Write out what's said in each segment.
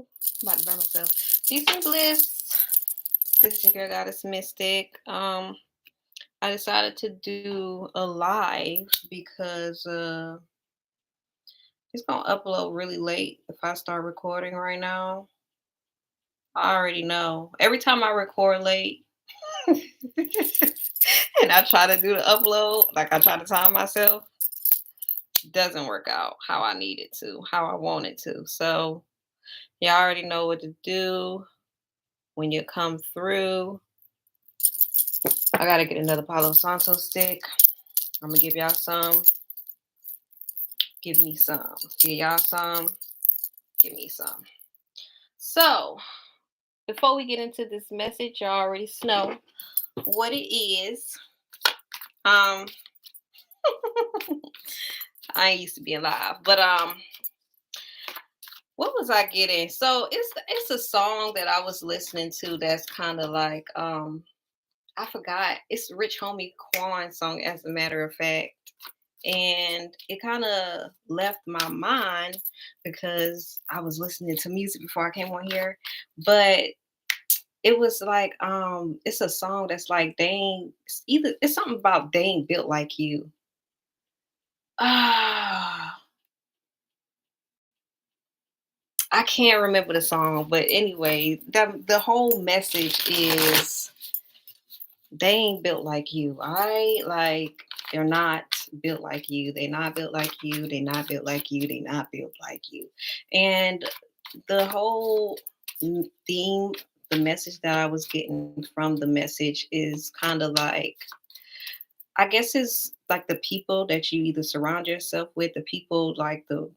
I'm about to burn myself. Peace and bliss. This is your girl goddess mystic. I decided to do a live because it's gonna upload really late if I start recording right now. I already know. Every time I record late and I try to do the upload, like I try to time myself, doesn't work out how I need it to, how I want it to. So y'all already know what to do when you come through. I gotta get another Palo Santo stick. I'm gonna give y'all some. Give me some. Give y'all some. Give me some. So, before we get into this message, y'all already know what it is. Um, I ain't used to being live, but what was I getting? So it's a song that I was listening to that's kind of like I forgot. It's Rich Homie Quan song, as a matter of fact. And it kind of left my mind because I was listening to music before I came on here. But it was like, it's a song that's like, dang, it's something about they ain't built like you. Ah, I can't remember the song, but anyway, the whole message is they ain't built like you. They're not built like you. They're not built like you. They're not built like you. They're not built like you. And the whole theme, the message that I was getting from the message is kind of like, I guess it's like the people that you either surround yourself with, the people like the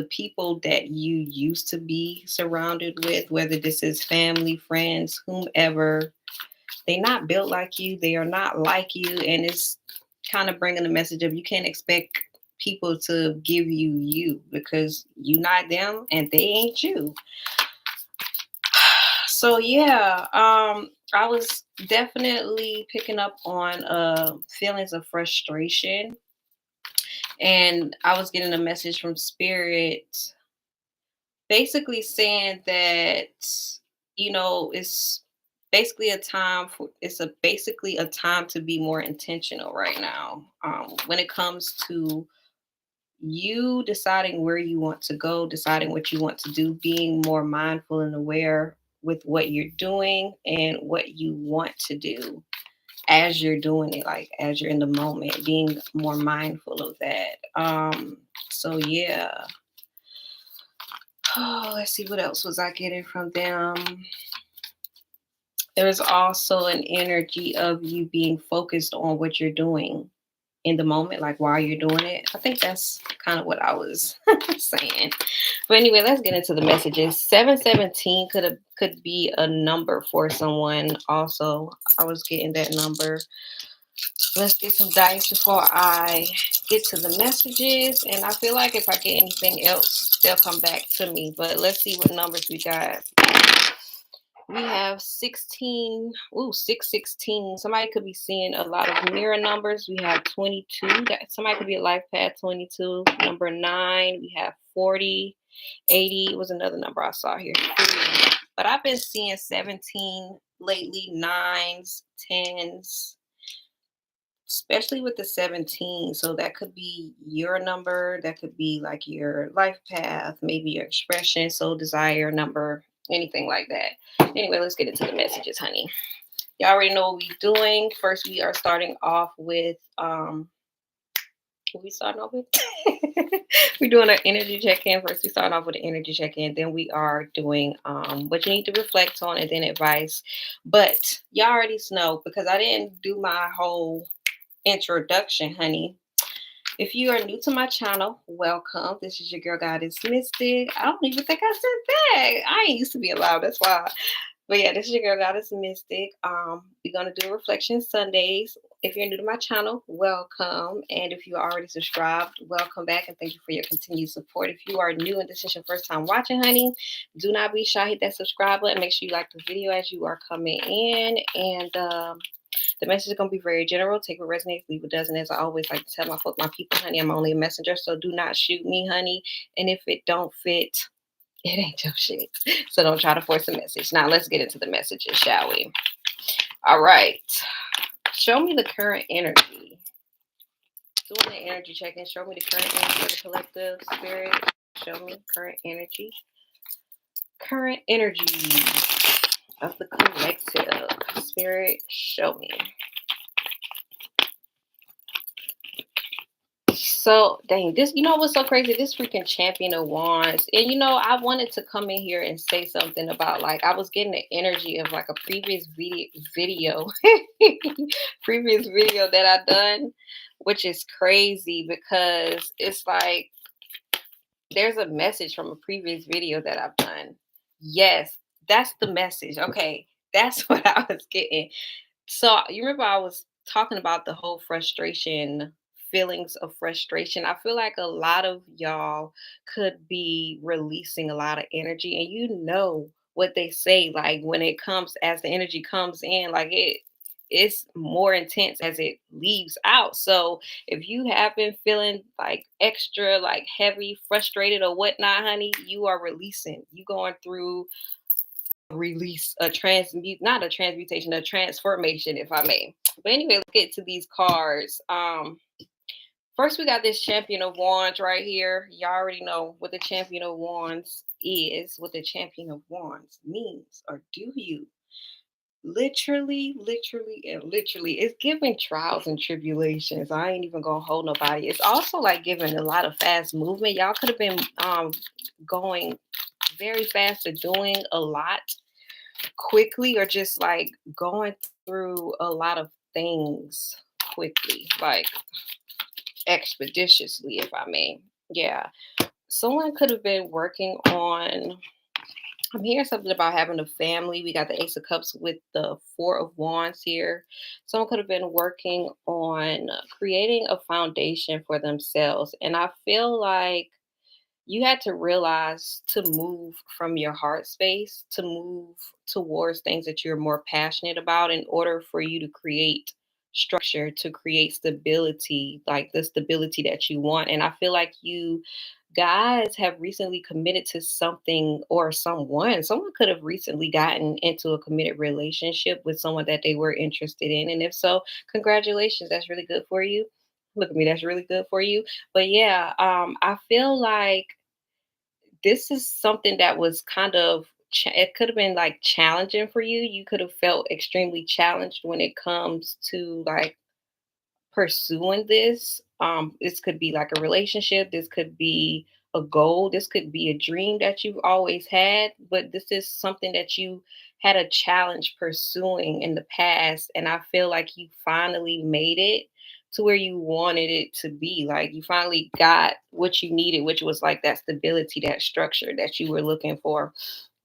people that you used to be surrounded with, whether this is family, friends, whomever, they're not built like you. They are not like you. And it's kind of bringing the message of you can't expect people to give you you because you not them and they ain't you. So yeah, I was definitely picking up on feelings of frustration, and I was getting a message from spirit basically saying that it's basically a time to be more intentional right now, when it comes to you deciding where you want to go, deciding what you want to do, being more mindful and aware with what you're doing and what you want to do as you're doing it, like as you're in the moment, being more mindful of that. So yeah. Oh, let's see, what else was I getting from them? There's also an energy of you being focused on what you're doing in the moment, like while you're doing it. I think that's kind of what I was saying. But anyway, let's get into the messages. 717 could be a number for someone. Also, I was getting that number. Let's get some dice before I get to the messages. And I feel like if I get anything else, they'll come back to me. But let's see what numbers we got. We have 16. Ooh, 616. Somebody could be seeing a lot of mirror numbers. We have 22. Somebody could be a life path 22. Number 9. We have 40. 80 was another number I saw here. 3. But I've been seeing 17 lately, 9s, 10s, especially with the 17. So that could be your number. That could be like your life path, maybe your expression, soul desire number, anything like that. Anyway, let's get into the messages, honey. Y'all already know what we're doing. First, we are starting off with what we starting off with? We're doing an energy check-in. First, we start off with an energy check-in. Then we are doing what you need to reflect on, and then advice. But y'all already know, because I didn't do my whole introduction, honey. If you are new to my channel, welcome. This is your girl goddess mystic. I don't even think I said that. I ain't used to be allowed. That's why. But yeah, this is your girl goddess mystic. We're gonna do Reflection Sundays. If you're new to my channel, welcome. And if you are already subscribed, welcome back, and thank you for your continued support. If you are new and this is your first time watching, honey, do not be shy. Hit that subscribe button. Make sure you like the video as you are coming in. And the message is going to be very general. Take what resonates, leave what doesn't. As I always like to tell my people, honey, I'm only a messenger, so do not shoot me, honey. And if it don't fit, It ain't your shit. So don't try to force a message. Now let's get into the messages, shall we? All right. Show me the current energy. Doing the energy check-in. Show me the current energy of the collective spirit. Show me current energy. Current energy of the collective spirit. Show me. So dang, this you know what's so crazy? This freaking champion of wands. And I wanted to come in here and say something about like I was getting the energy of like a previous video previous video that I done, which is crazy because it's like there's a message from a previous video that I've done. Yes, that's the message. Okay, that's what I was getting. So you remember I was talking about the whole frustration, feelings of frustration. I feel like a lot of y'all could be releasing a lot of energy, and what they say, like when it comes as the energy comes in, like it's more intense as it leaves out. So if you have been feeling like extra, like heavy, frustrated, or whatnot, honey, you are releasing. You going through release a transmute not a transmutation, a transformation, if I may. But anyway, let's get to these cards. First we got this champion of wands right here. Y'all already know what the champion of wands is, what the champion of wands means, or do you? Literally, and literally, it's giving trials and tribulations. I ain't even gonna hold nobody. It's also like giving a lot of fast movement. Y'all could have been going very fast or doing a lot quickly, or just like going through a lot of things quickly, like expeditiously, if I may. Yeah. Someone could have been working on, I'm hearing something about having a family. We got the Ace of Cups with the Four of Wands here. Someone could have been working on creating a foundation for themselves. And I feel like you had to realize to move from your heart space, to move towards things that you're more passionate about in order for you to create structure, to create stability, like the stability that you want. And I feel like you guys have recently committed to something, or someone could have recently gotten into a committed relationship with someone that they were interested in. And if so, congratulations, that's really good for you. Look at me, that's really good for you. But yeah, I feel like this is something that was kind of it could have been like challenging for you. You could have felt extremely challenged when it comes to like pursuing this. This could be like a relationship, this could be a goal, this could be a dream that you've always had, but this is something that you had a challenge pursuing in the past. And I feel like you finally made it to where you wanted it to be. Like you finally got what you needed, which was like that stability, that structure that you were looking for.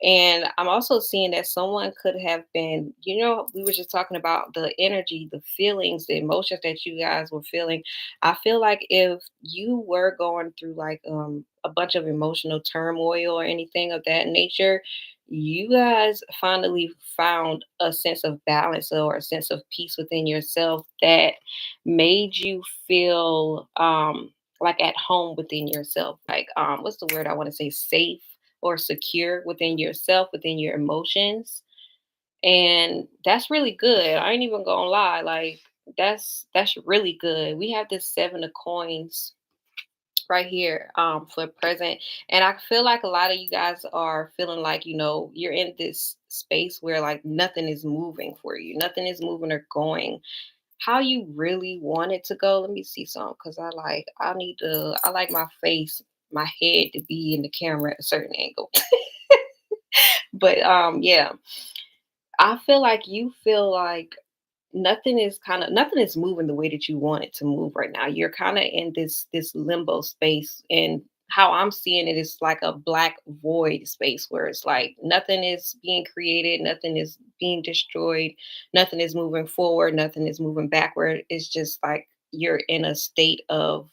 And I'm also seeing that someone could have been, we were just talking about the energy, the feelings, the emotions that you guys were feeling. I feel like if you were going through like a bunch of emotional turmoil or anything of that nature, you guys finally found a sense of balance or a sense of peace within yourself that made you feel like at home within yourself. Like what's the word I want to say? Safe or secure within yourself, within your emotions. And that's really good. I ain't even gonna lie. Like that's really good. We have this seven of coins right here for present. And I feel like a lot of you guys are feeling like, you're in this space where like nothing is moving for you. Nothing is moving or going how you really want it to go. Let me see some because I like my face, my head to be in the camera at a certain angle. But yeah, I feel like you feel like nothing is moving the way that you want it to move right now. You're kind of in this limbo space, and how I'm seeing it is like a black void space where it's like nothing is being created, nothing is being destroyed, nothing is moving forward, nothing is moving backward. It's just like you're in a state of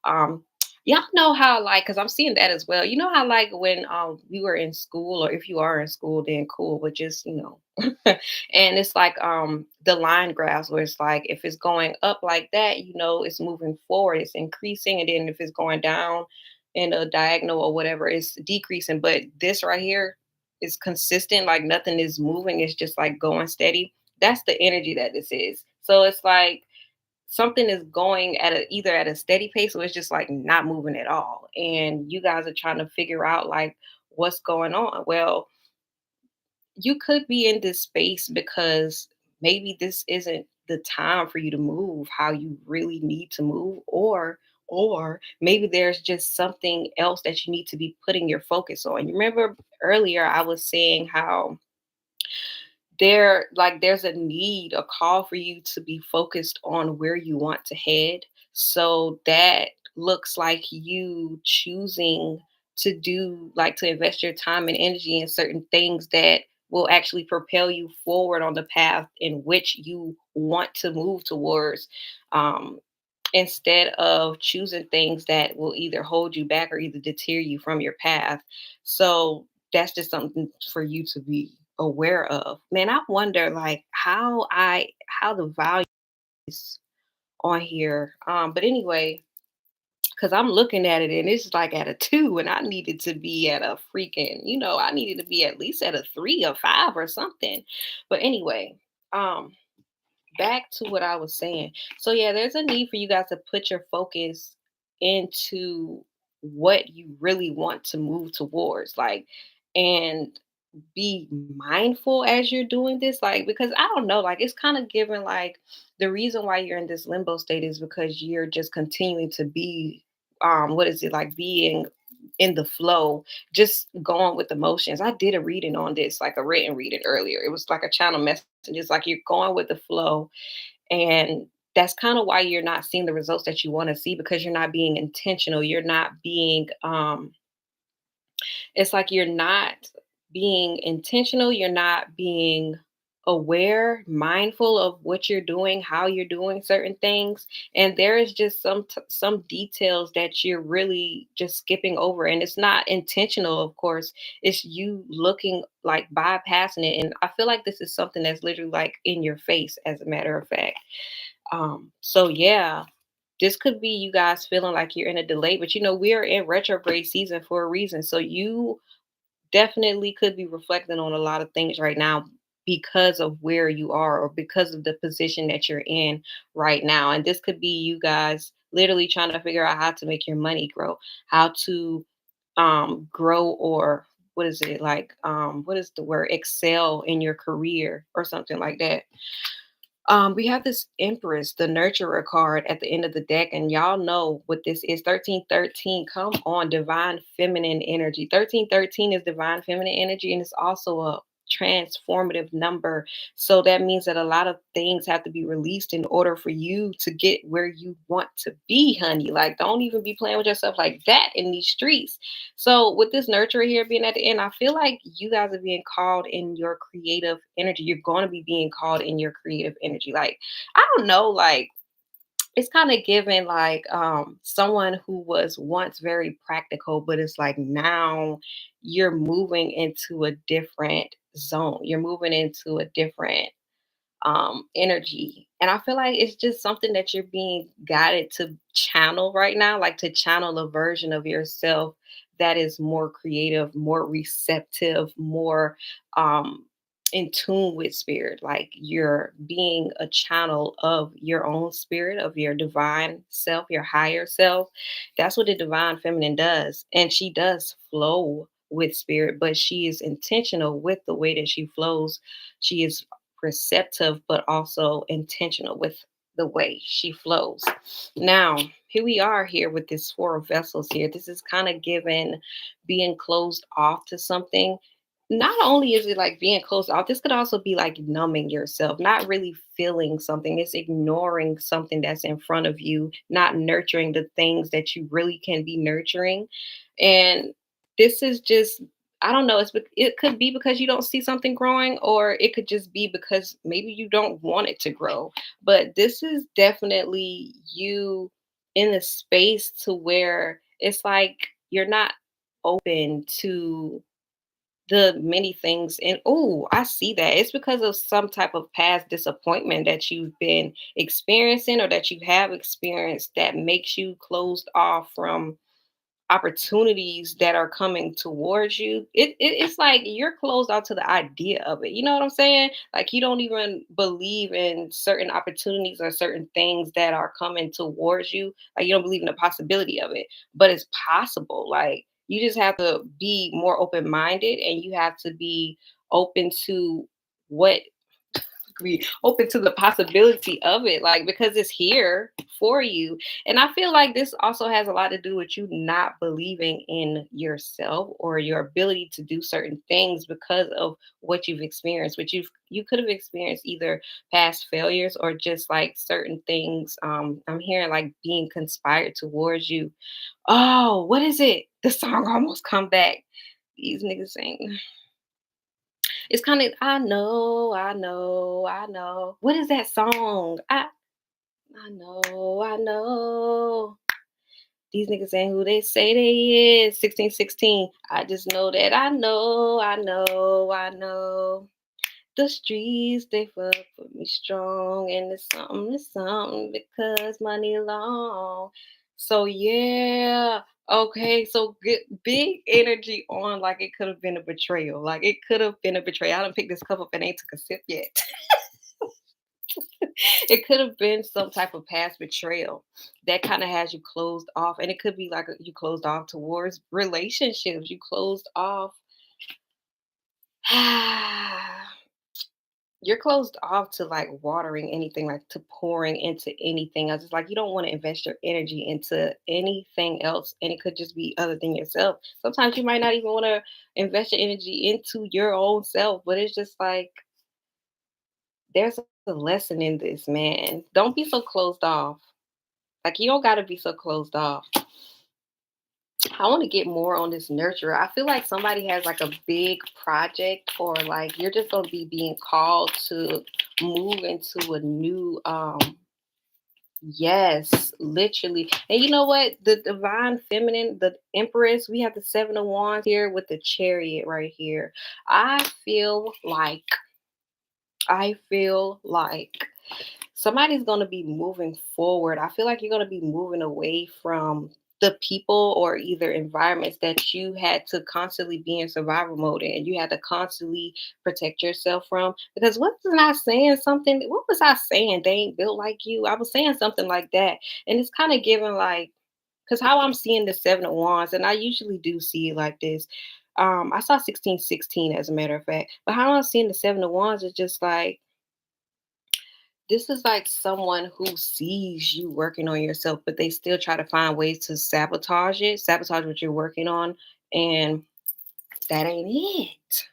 um y'all know how, like, because I'm seeing that as well. You know how, like, when we were in school, or if you are in school, then cool, but just and it's like the line graphs where it's like if it's going up like that, it's moving forward, it's increasing, and then if it's going down, in a diagonal or whatever is decreasing, but this right here is consistent, like nothing is moving, it's just like going steady. That's the energy that this is. So it's like something is going at a either at a steady pace or it's just like not moving at all. And you guys are trying to figure out like what's going on. Well, you could be in this space because maybe this isn't the time for you to move how you really need to move, or maybe there's just something else that you need to be putting your focus on. You remember earlier I was saying how there's a need, a call for you to be focused on where you want to head. So that looks like you choosing to do like to invest your time and energy in certain things that will actually propel you forward on the path in which you want to move towards, um, instead of choosing things that will either hold you back or either deter you from your path. So that's just something for you to be aware of. Man, I wonder like how the value is on here. But anyway, because I'm looking at it and it's like at a two, and I needed to be at a freaking, I needed to be at least at a three or five or something. But anyway, um, back to what I was saying. So yeah, there's a need for you guys to put your focus into what you really want to move towards, like, and be mindful as you're doing this, like, because I don't know, like, it's kind of given like the reason why you're in this limbo state is because you're just continuing to be, what is it, like being in the flow, just going with emotions. I did a reading on this, like a written reading earlier. It was like a channel message. It's like you're going with the flow, and that's kind of why you're not seeing the results that you want to see, because you're not being intentional. You're not being it's like you're not being intentional, you're not being aware, mindful of what you're doing, how you're doing certain things, and there is just some details that you're really just skipping over, and it's not intentional, of course. It's you looking like bypassing it, and I feel like this is something that's literally like in your face, as a matter of fact. So yeah, this could be you guys feeling like you're in a delay, but we are in retrograde season for a reason. So you definitely could be reflecting on a lot of things right now because of where you are or because of the position that you're in right now. And this could be you guys literally trying to figure out how to make your money grow, how to grow, or what is it like, what is the word, excel in your career or something like that. We have this Empress, the Nurturer card at the end of the deck, and y'all know what this is. 1313. Come on, divine feminine energy. 1313 is divine feminine energy, and it's also a transformative number. So that means that a lot of things have to be released in order for you to get where you want to be, honey. Like, don't even be playing with yourself like that in these streets. So with this nurturer here being at the end, I feel like you guys are being called in your creative energy. You're going to be being called in your creative energy. Like, I don't know, like it's kind of given like someone who was once very practical, but it's like now you're moving into a different zone. You're moving into a different energy. And I feel like it's just something that you're being guided to channel right now, like to channel a version of yourself that is more creative, more receptive, more um, in tune with spirit. Like you're being a channel of your own spirit, of your divine self, your higher self. That's what the divine feminine does. And she does flow with spirit, but she is intentional with the way that she flows. She is receptive, but also intentional with the way she flows. Now, here we are here with this Four of Vessels here. This is kind of given being closed off to something. Not only is it like being closed off, this could also be like numbing yourself, not really feeling something. It's ignoring something that's in front of you, not nurturing the things that you really can be nurturing. And this is just, I don't know. It could be because you don't see something growing, or it could just be because maybe you don't want it to grow. But this is definitely you in a space to where it's like you're not open to the many things. And oh, I see that it's because of some type of past disappointment that you've been experiencing or that you have experienced that makes you closed off from opportunities that are coming towards you, it's like you're closed out to the idea of it. You know what I'm saying? Like you don't even believe in certain opportunities or certain things that are coming towards you. Like you don't believe in the possibility of it, but it's possible. Like you just have to be more open minded, and you have to be open to what be open to the possibility of it, like because it's here for you. And I feel like this also has a lot to do with you not believing in yourself or your ability to do certain things because of what you've experienced, which you could have experienced either past failures or just like certain things. I'm hearing like being conspired towards you. Oh, what is it? The song almost come back. These niggas sing. It's kind of I know, I know, I know. What is that song? I know, I know. These niggas ain't who they say they is. 1616. I just know that I know, I know, I know. The streets, they fuck with me strong. And it's something because money long. So yeah. Okay, so good, big energy on like it could have been a betrayal. Like it could have been a betrayal. I don't pick this cup up and ain't took a sip yet. It could have been some type of past betrayal that kind of has you closed off. And it could be like you closed off towards relationships. You closed off. You're closed off to like watering anything, like to pouring into anything else. It's like you don't want to invest your energy into anything else. And it could just be other than yourself. Sometimes you might not even want to invest your energy into your own self, but it's just like there's a lesson in this, man. Don't be so closed off. Like you don't gotta be so closed off. I want to get more on this nurturer. I feel like somebody has like a big project, or like you're just gonna be being called to move into a new yes, literally. And you know what? The divine feminine, the empress, we have the seven of wands here with the chariot right here. I feel like I feel like somebody's going to be moving forward. I feel like you're going to be moving away from the people or either environments that you had to constantly be in survival mode and you had to constantly protect yourself from. Because wasn't I saying something? What was I saying? They ain't built like you. I was saying something like that. And it's kind of giving like, because how I'm seeing the seven of wands, and I usually do see it like this. I saw 1616 as a matter of fact, but how I'm seeing the seven of wands is just like, this is like someone who sees you working on yourself, but they still try to find ways to sabotage it, sabotage what you're working on. And that ain't it.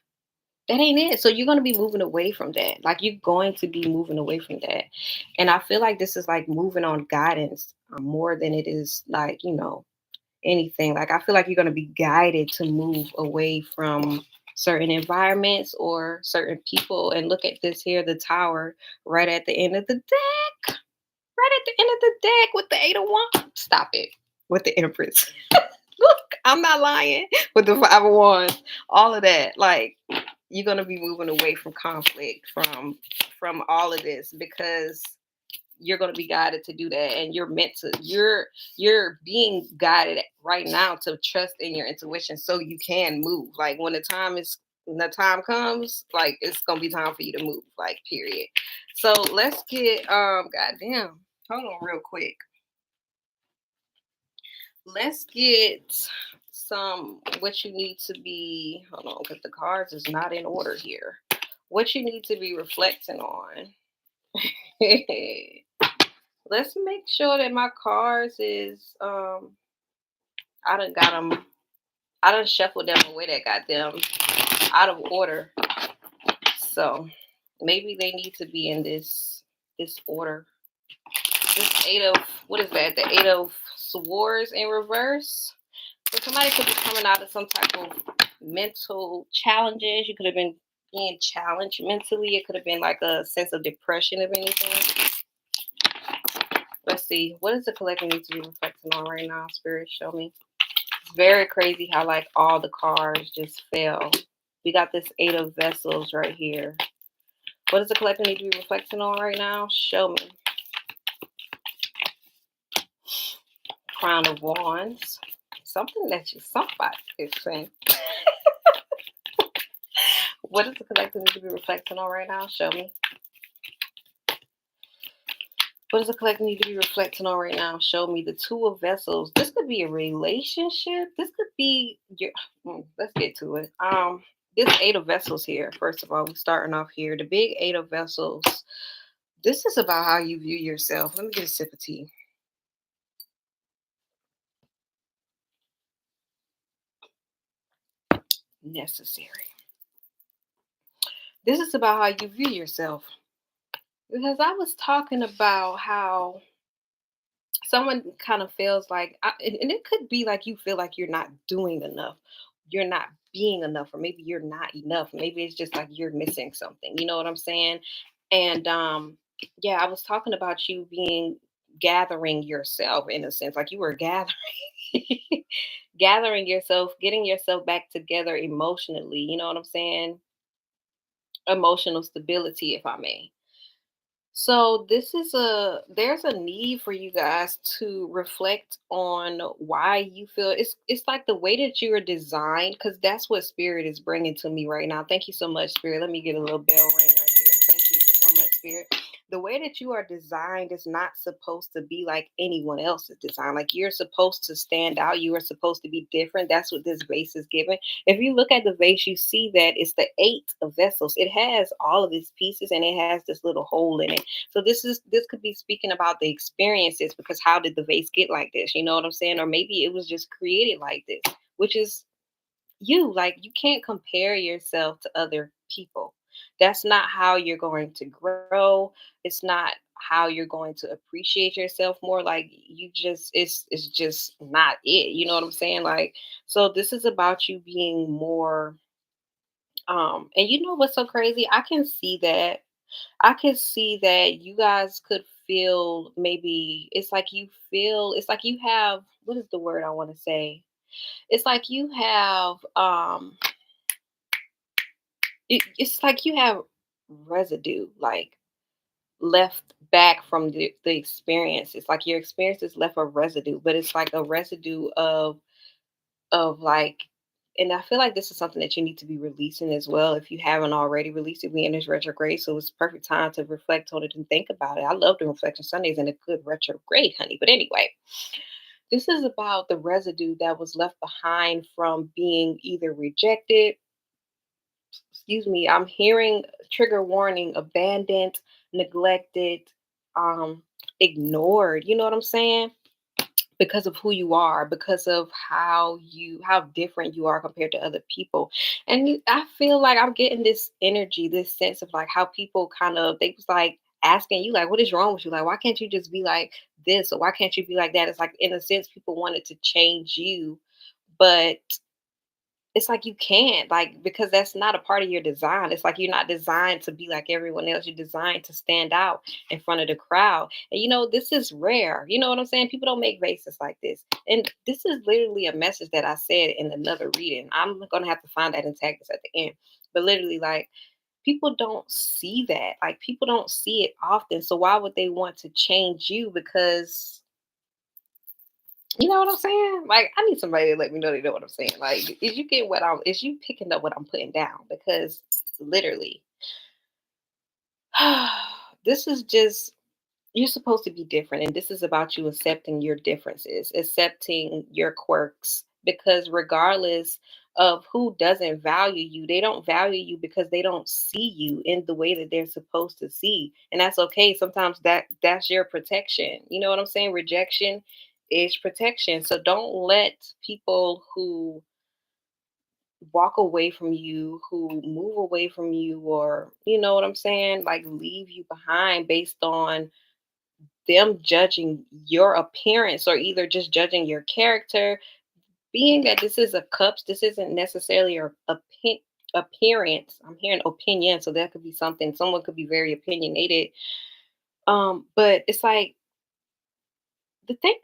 That ain't it. So you're going to be moving away from that. Like you're going to be moving away from that. And I feel like this is like moving on guidance more than it is like, anything. Like I feel like you're going to be guided to move away from certain environments or certain people. And look at this here, the tower right at the end of the deck. Right at the end of the deck with the eight of wands. Stop it. With the empress. Look, I'm not lying. With the five of wands. All of that. Like you're gonna be moving away from conflict, from all of this because you're going to be guided to do that, and you're being guided right now to trust in your intuition so you can move. Like when the time comes, like it's going to be time for you to move, like period. So let's get goddamn, hold on real quick. Let's get some what you need to be, hold on, because the cards is not in order here. What you need to be reflecting on. Let's make sure that my cards is I done got them, I done shuffled them away that got them out of order. So maybe they need to be in this order. This eight of, what is that? The eight of swords in reverse. So somebody could be coming out of some type of mental challenges. You could have been being challenged mentally. It could have been like a sense of depression of anything. Let's see. What does the collective need to be reflecting on right now? Spirit, show me. It's very crazy how like all the cards just fell. We got this eight of vessels right here. What does the collective need to be reflecting on right now? Show me. Crown of wands. something that you somebody is saying. What is the collective need to be reflecting on right now? Show me. What does the collective need to be reflecting on right now? Show me the two of vessels. This could be a relationship. This could be your. Let's get to it. This eight of vessels here. First of all, we're starting off here. The big eight of vessels. This is about how you view yourself. Let me get a sip of tea. Necessary. This is about how you view yourself. Because I was talking about how someone kind of feels like, and it could be like you feel like you're not doing enough, you're not being enough, or maybe you're not enough. Maybe it's just like you're missing something. You know what I'm saying? And yeah, I was talking about you being gathering yourself in a sense, like you were gathering, gathering yourself, getting yourself back together emotionally. You know what I'm saying? Emotional stability, if I may. So this is a there's a need for you guys to reflect on why you feel it's like the way that you are designed, because that's what spirit is bringing to me right now. Thank you so much, spirit. Let me get a little bell ring right here. Thank you so much, spirit. The way that you are designed is not supposed to be like anyone else's design. Like you're supposed to stand out. You are supposed to be different. That's what this vase is giving. If you look at the vase, you see that it's the eight of vessels. It has all of its pieces and it has this little hole in it. So this could be speaking about the experiences, because how did the vase get like this? You know what I'm saying? Or maybe it was just created like this, which is you. Like you can't compare yourself to other people. That's not how you're going to grow. It's not how you're going to appreciate yourself more. Like you just it's just not it. You know what I'm saying? Like so this is about you being more and you know what's so crazy? I can see that you guys could feel, maybe it's like you feel, it's like you have, what is the word I want to say? It's like you have it's like you have residue like left back from the experience. It's like your experiences left a residue, but it's like a residue of like, and I feel like this is something that you need to be releasing as well. If you haven't already released it, we in this retrograde, so it's perfect time to reflect on it and think about it. I love doing reflection Sundays and a good retrograde, honey. But anyway, this is about the residue that was left behind from being either rejected. Excuse me, I'm hearing trigger warning: abandoned, neglected, um, ignored. You know what I'm saying? Because of who you are, because of how different you are compared to other people. And I feel like I'm getting this energy, this sense of like how people kind of, they was like asking you like, what is wrong with you? Like, why can't you just be like this, or why can't you be like that? It's like in a sense people wanted to change you, but it's like you can't, like, because that's not a part of your design. It's like you're not designed to be like everyone else. You're designed to stand out in front of the crowd. And you know, this is rare. You know what I'm saying? People don't make faces like this. And this is literally a message that I said in another reading. I'm gonna have to find that and tag this at the end. But literally, like, people don't see that. Like people don't see it often. So why would they want to change you? Because you know what I'm saying? Like, I need somebody to let me know they know what I'm saying. Like, is you get what I'm, is you picking up what I'm putting down? Because literally, this is just, you're supposed to be different. And this is about you accepting your differences, accepting your quirks. Because regardless of who doesn't value you, they don't value you because they don't see you in the way that they're supposed to see. And that's okay. Sometimes that's your protection. You know what I'm saying? Rejection is protection. So don't let people who walk away from you, who move away from you, or you know what I'm saying, like leave you behind based on them judging your appearance, or either just judging your character. Being that this is a cups, this isn't necessarily a appearance. I'm hearing opinion, so that could be something. Someone could be very opinionated. But it's like the thing.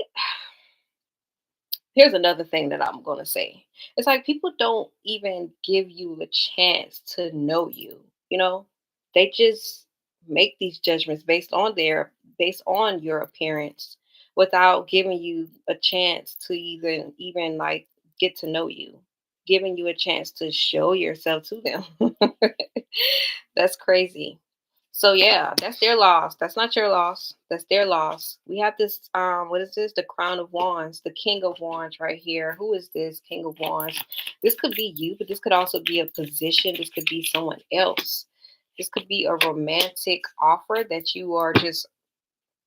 Here's another thing that I'm gonna say. It's like people don't even give you a chance to know you. You know, they just make these judgments based on your appearance, without giving you a chance to even like get to know you, giving you a chance to show yourself to them. That's crazy. So yeah, that's their loss. That's not your loss. That's their loss. We have this what is this? The Crown of Wands, the King of Wands right here. Who is this King of Wands? This could be you, but this could also be a position. This could be someone else. This could be a romantic offer that you are just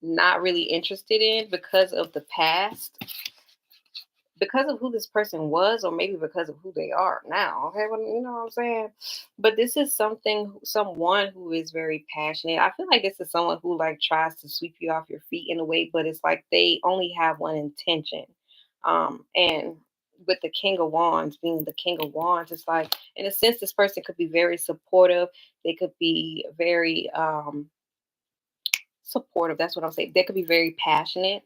not really interested in because of the past, because of who this person was, or maybe because of who they are now. Okay, well, you know what I'm saying? But this is someone who is very passionate. I feel like this is someone who like tries to sweep you off your feet in a way, but it's like they only have one intention. And with the King of Wands being the King of Wands, it's like in a sense this person could be very supportive. They could be very supportive. That's what I'm saying. They could be very passionate,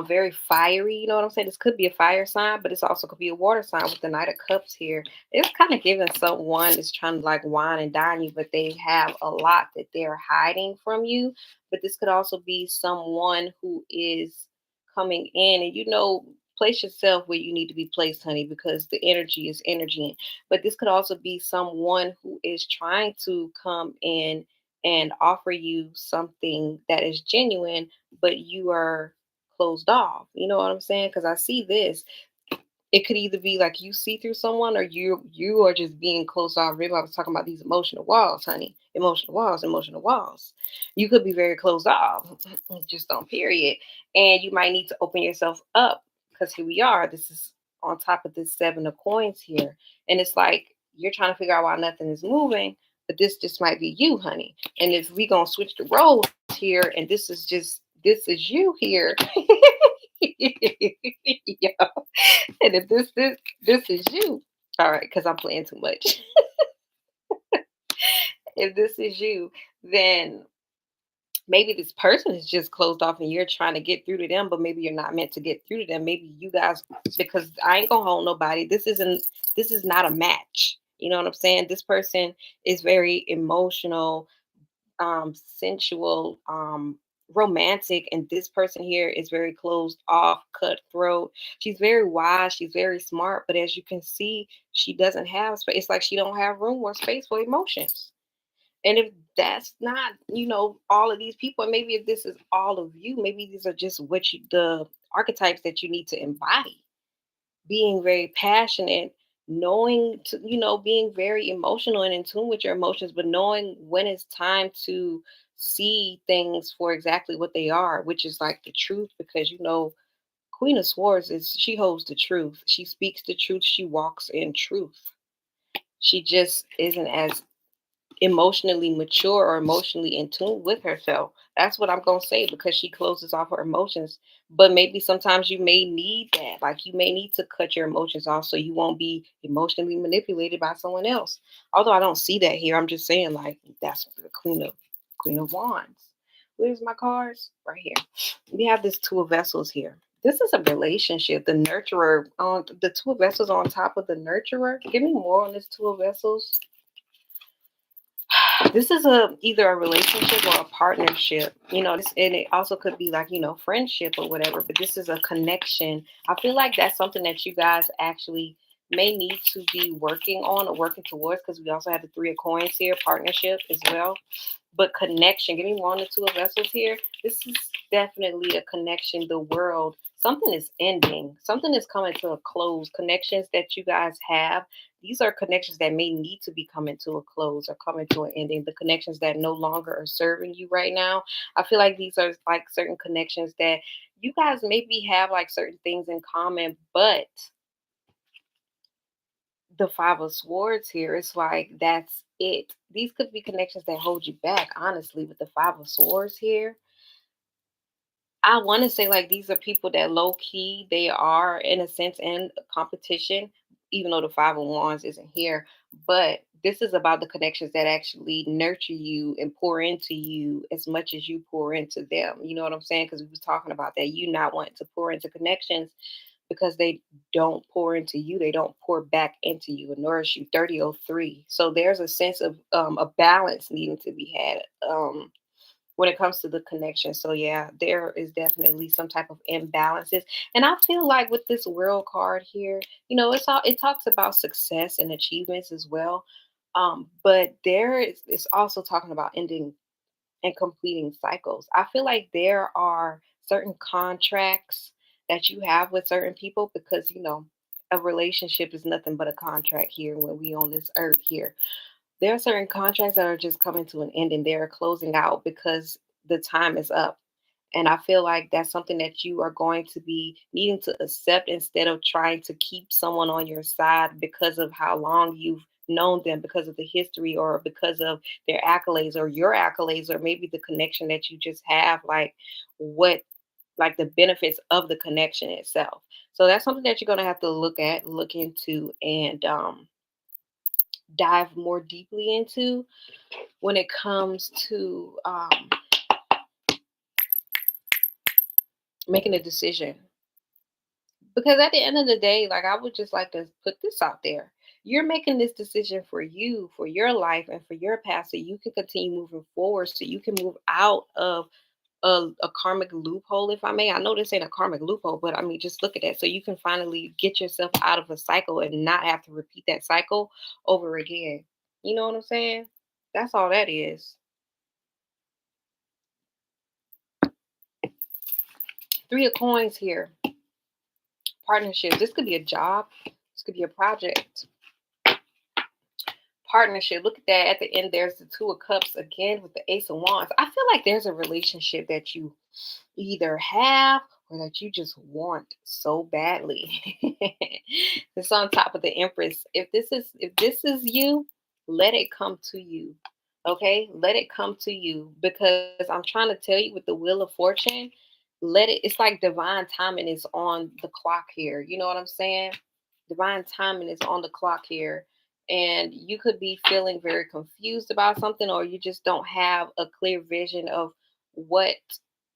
very fiery. You know what I'm saying? This could be a fire sign, but this also could be a water sign with the Knight of Cups here. It's kind of giving someone is trying to like wine and dine you, but they have a lot that they're hiding from you. But this could also be someone who is coming in, and place yourself where you need to be placed, honey, because the energy is energy. But this could also be someone who is trying to come in and offer you something that is genuine, but you are closed off. You know what I'm saying? Because I see this. It could either be like you see through someone, or you are just being closed off. Remember, I was talking about these emotional walls, honey. Emotional walls, emotional walls. You could be very closed off, just on period. And you might need to open yourself up, because here we are. This is on top of this seven of coins here. And it's like you're trying to figure out why nothing is moving, but this just might be you, honey. And if we gonna switch the roles here, and this is you here. Yeah. And if this is you, all right, because I'm playing too much. If this is you, then maybe this person is just closed off and you're trying to get through to them, but maybe you're not meant to get through to them. Maybe you guys, because I ain't gonna hold nobody. This is not a match. You know what I'm saying? This person is very emotional, sensual, romantic, and this person here is very closed off, cutthroat. She's very wise, she's very smart, but as you can see, she doesn't have space. It's like she don't have room or space for emotions. And if that's not, all of these people, and maybe if this is all of you, maybe these are just the archetypes that you need to embody, being very passionate, knowing to, being very emotional and in tune with your emotions, but knowing when it's time to see things for exactly what they are, which is like the truth, because Queen of Swords is she holds the truth. She speaks the truth. She walks in truth. She just isn't as emotionally mature or emotionally in tune with herself. That's what I'm going to say, because she closes off her emotions. But maybe sometimes you may need that. Like you may need to cut your emotions off so you won't be emotionally manipulated by someone else. Although I don't see that here. I'm just saying like that's the Queen of Wands. Where's my cards? Right here. We have this Two of Vessels here. This is a relationship. The nurturer on the Two of Vessels on top of the nurturer. Give me more on this Two of Vessels. This is either a relationship or a partnership. This, and it also could be like, friendship or whatever, but this is a connection. I feel like that's something that you guys actually may need to be working on or working towards, because we also have the Three of Coins here, partnership as well. But connection, give me more on the Two of Vessels here. This is definitely a connection. The world, something is ending, something is coming to a close. Connections that you guys have, these are connections that may need to be coming to a close or coming to an ending. The connections that no longer are serving you right now, I feel like these are like certain connections that you guys maybe have like certain things in common, but the Five of Swords here, it's like that's it. These could be connections that hold you back, honestly, with the Five of Swords here. I want to say like these are people that low key they are in a sense in competition, even though the Five of Wands isn't here. But this is about the connections that actually nurture you and pour into you as much as you pour into them. You know what I'm saying? Because we was talking about that. You not wanting to pour into connections because they don't pour into you. They don't pour back into you and nourish you. 3003. So there's a sense of a balance needing to be had. when it comes to the connection. So yeah, there is definitely some type of imbalances. And I feel like with this world card here, it talks about success and achievements as well. But it's also talking about ending and completing cycles. I feel like there are certain contracts that you have with certain people because a relationship is nothing but a contract here when we on this earth here. There are certain contracts that are just coming to an end and they're closing out because the time is up. And I feel like that's something that you are going to be needing to accept instead of trying to keep someone on your side because of how long you've known them, because of the history, or because of their accolades or your accolades, or maybe the connection that you just have, what, like the benefits of the connection itself. So that's something that you're going to have to look into, and dive more deeply into when it comes to making a decision. Because at the end of the day, like I would just like to put this out there. You're making this decision for you, for your life, and for your past, so you can continue moving forward, so you can move out of a karmic loophole, if I may. I know this ain't a karmic loophole, but I mean, just look at that. So you can finally get yourself out of a cycle and not have to repeat that cycle over again. You know what I'm saying? That's all that is. Three of coins here. Partnership. This could be a job. This could be a project. Partnership. Look at that. At the end, there's the Two of Cups again with the Ace of Wands. I feel like there's a relationship that you either have or that you just want so badly. It's on top of the Empress. If this is you, let it come to you. Okay? Let it come to you, because I'm trying to tell you with the Wheel of Fortune, it's like divine timing is on the clock here. You know what I'm saying? Divine timing is on the clock here. And you could be feeling very confused about something, or you just don't have a clear vision of what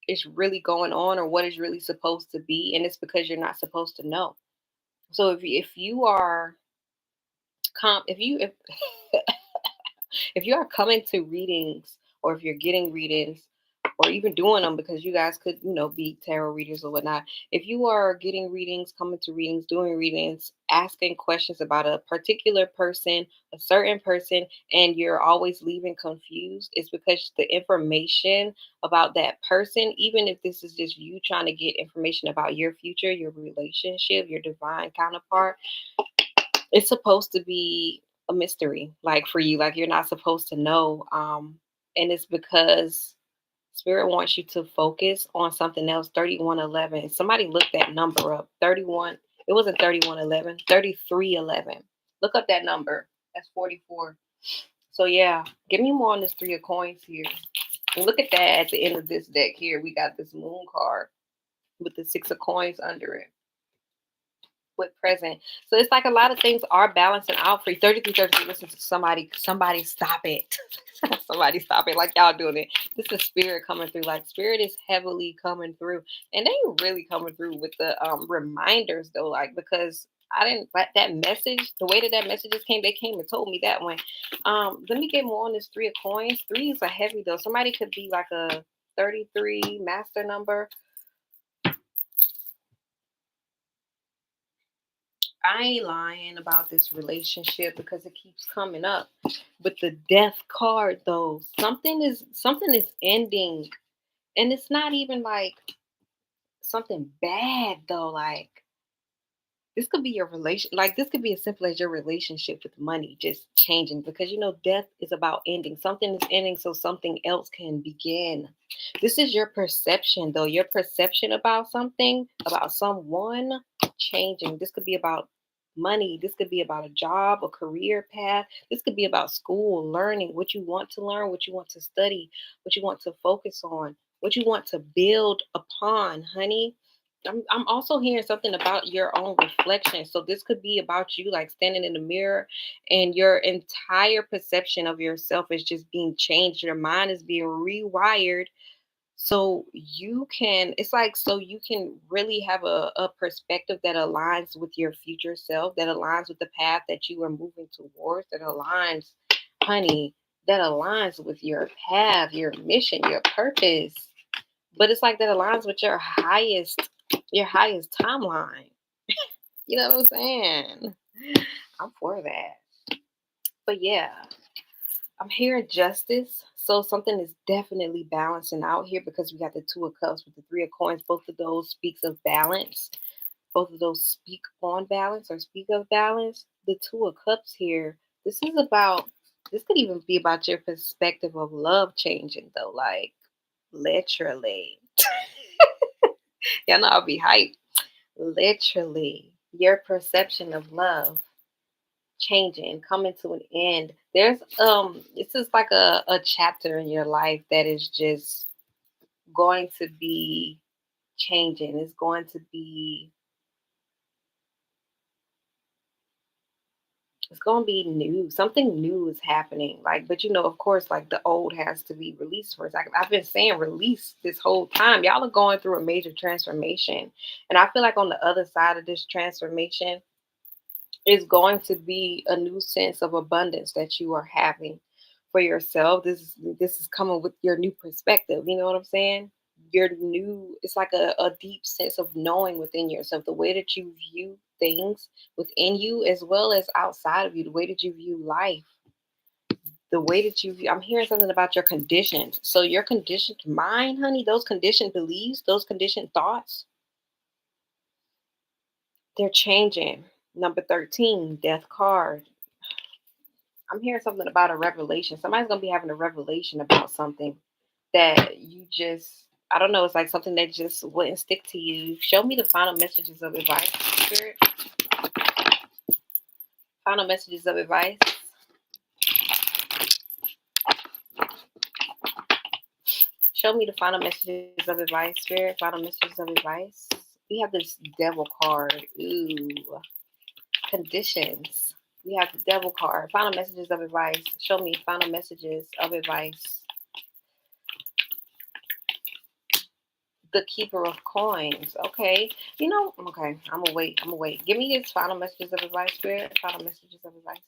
is really going on or what is really supposed to be. And it's because you're not supposed to know. So if you are if if you are coming to readings, or if you're getting readings, or even doing them, because you guys could, be tarot readers or whatnot. If you are getting readings, coming to readings, doing readings, asking questions about a particular person, a certain person, and you're always leaving confused, it's because the information about that person, even if this is just you trying to get information about your future, your relationship, your divine counterpart, it's supposed to be a mystery, like for you, like you're not supposed to know. And it's because spirit wants you to focus on something else. 3111. Somebody look that number up. 31. It wasn't 3111. 3311. Look up that number. That's 44. So yeah, give me more on this Three of Coins here. And look at that at the end of this deck here. We got this Moon card with the Six of Coins under it, with present. So it's like a lot of things are balancing out for you. 33, 33. Listen to somebody. Somebody stop it. Somebody stop it. Like y'all doing it. This is spirit coming through. Like spirit is heavily coming through. And they really coming through with the reminders though. Like, because I didn't like that message. The way that messages came, they came and told me that one. Let me get more on this Three of Coins. Threes are heavy though. Somebody could be like a 33 master number. I ain't lying about this relationship because it keeps coming up. But the Death card though, something is ending. And it's not even like something bad though. Like this could be your relation, like this could be as simple as your relationship with money just changing, because death is about ending. Something is ending so something else can begin. This is your perception though, your perception about something, about someone changing. This could be about money, this could be about a job, a career path, this could be about school, learning what you want to learn, what you want to study, what you want to focus on, what you want to build upon, honey. I'm also hearing something about your own reflection. So this could be about you like standing in the mirror, and your entire perception of yourself is just being changed. Your mind is being rewired, so you can, it's like, so you can really have a perspective that aligns with your future self, that aligns with the path that you are moving towards, that aligns, honey. that aligns with your path, your mission, your purpose. But it's like that aligns with your highest timeline. You know what I'm saying? I'm for that. But yeah, I'm hearing justice. So something is definitely balancing out here because we got the two of cups with the three of coins. Both of those speaks of balance. Both of those speak on balance or speak of balance. The two of cups here. This could even be about your perspective of love changing though. Like literally. Y'all know I'll be hyped. Literally. Your perception of love changing, coming to an end. This is like a chapter in your life that is just going to be changing. It's going to be new. Something new is happening. Like, but of course, like the old has to be released first. I've been saying release this whole time. Y'all are going through a major transformation. And I feel like on the other side of this transformation, is going to be a new sense of abundance that you are having for yourself. This is coming with your new perspective. You know what I'm saying? Your new, it's like a deep sense of knowing within yourself, the way that you view things within you as well as outside of you, the way that you view life, the way that you view. I'm hearing something about your conditions. So your conditioned mind, honey, those conditioned beliefs, those conditioned thoughts, they're changing. Number 13, death card. I'm hearing something about a revelation. Somebody's gonna be having a revelation about something that you just, I don't know, it's like something that just wouldn't stick to you. Show me the final messages of advice, Spirit. Final messages of advice. Show me the final messages of advice, Spirit. Final messages of advice. We have this devil card. Ooh. Conditions. We have the devil card. Final messages of advice. Show me final messages of advice. The keeper of coins. Okay. Okay. I'm gonna wait. Give me his final messages of advice, Spirit. Final messages of advice.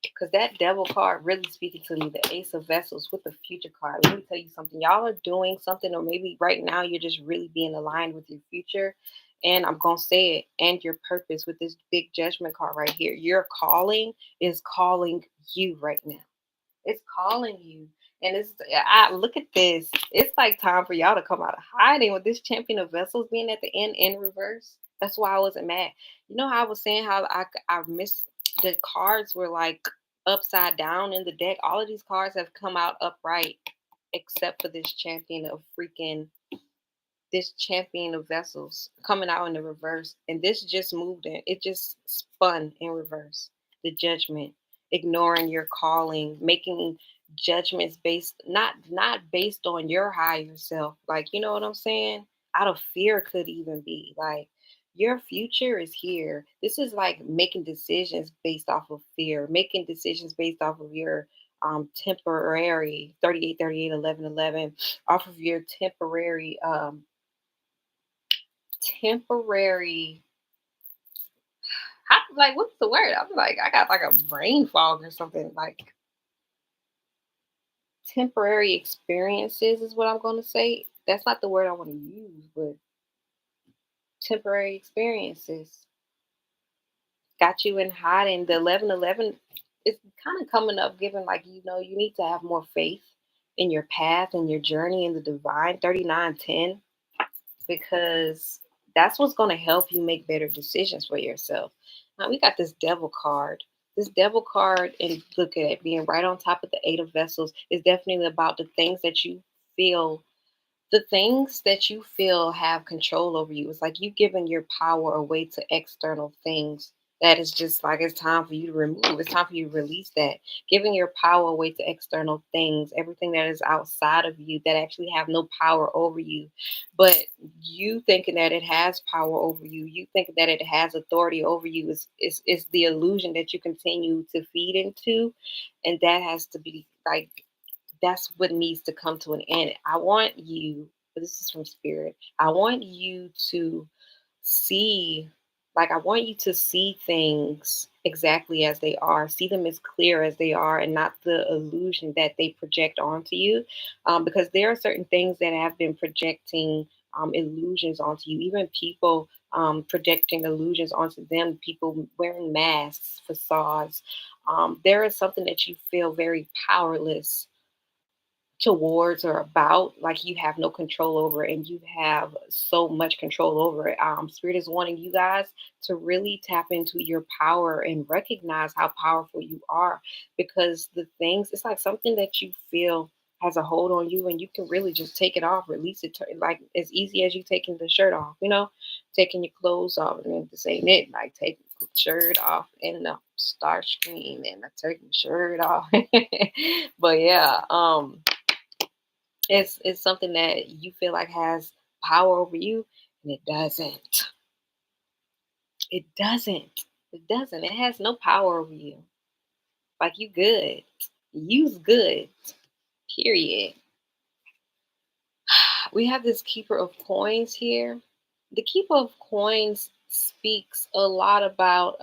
Because that devil card really speaking to me, the ace of vessels with the future card. Let me tell you something. Y'all are doing something, or maybe right now you're just really being aligned with your future. And I'm gonna say it, and your purpose with this big judgment card right here. Your calling is calling you right now. It's calling you. And I look at this. It's like time for y'all to come out of hiding with this champion of vessels being at the end in reverse. That's why I wasn't mad. You know how I was saying how I missed the cards were like upside down in the deck. All of these cards have come out upright except for this champion of vessels coming out in the reverse. And this just moved in. It just spun in reverse. The judgment, ignoring your calling, making judgments based not based on your higher self. Like, you know what I'm saying? Out of fear could even be. Like your future is here. This is like making decisions based off of fear, making decisions based off of your temporary 38, 38, 11, 11, off of your temporary like what's the word? I'm like I got like a brain fog or something. Like temporary experiences is what I'm going to say. That's not the word I want to use, but temporary experiences got you in hiding. The 1111 is kind of coming up giving like you need to have more faith in your path and your journey in the divine. 3910, because that's what's going to help you make better decisions for yourself. Now we got this devil card. This devil card, and look at it being right on top of the eight of vessels, is definitely about feel the things that you feel have control over you. It's like you giving your power away to external things that is just like it's time for you to remove. It's time for you to release that. Giving your power away to external things, everything that is outside of you that actually have no power over you. But you thinking that it has power over you, you thinking that it has authority over you is the illusion that you continue to feed into. And that has to be like that's what needs to come to an end. I want you, this is from spirit, I want you to see Like, I want you to see things exactly as they are, see them as clear as they are, and not the illusion that they project onto you. Because there are certain things that have been projecting illusions onto you, even people projecting illusions onto them, people wearing masks, facades. There is something that you feel very powerless towards or about, like you have no control over it, and you have so much control over it. Spirit is wanting you guys to really tap into your power and recognize how powerful you are, because the things, it's like something that you feel has a hold on you, and you can really just take it off, release it, like as easy as you taking the shirt off, taking your clothes off. And this ain't it, like taking the shirt off and the star screen and taking the shirt off. But yeah, it's something that you feel like has power over you, and it doesn't. It doesn't. It doesn't. It has no power over you. Like, you good. You's good. Period. We have this Keeper of Coins here. The Keeper of Coins speaks a lot about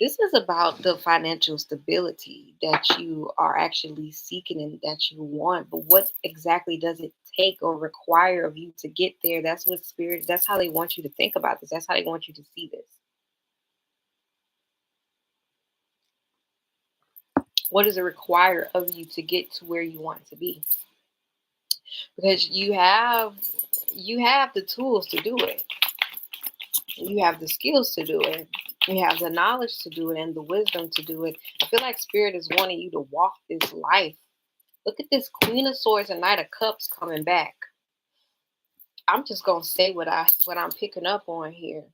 this is about the financial stability that you are actually seeking and that you want. But what exactly does it take or require of you to get there? That's what Spirit, that's how they want you to think about this. That's how they want you to see this. What does it require of you to get to where you want to be? Because you have the tools to do it. You have the skills to do it. You have the knowledge to do it and the wisdom to do it. I feel like Spirit is wanting you to walk this life. Look at this Queen of Swords and Knight of Cups coming back. I'm just gonna say what I'm picking up on here.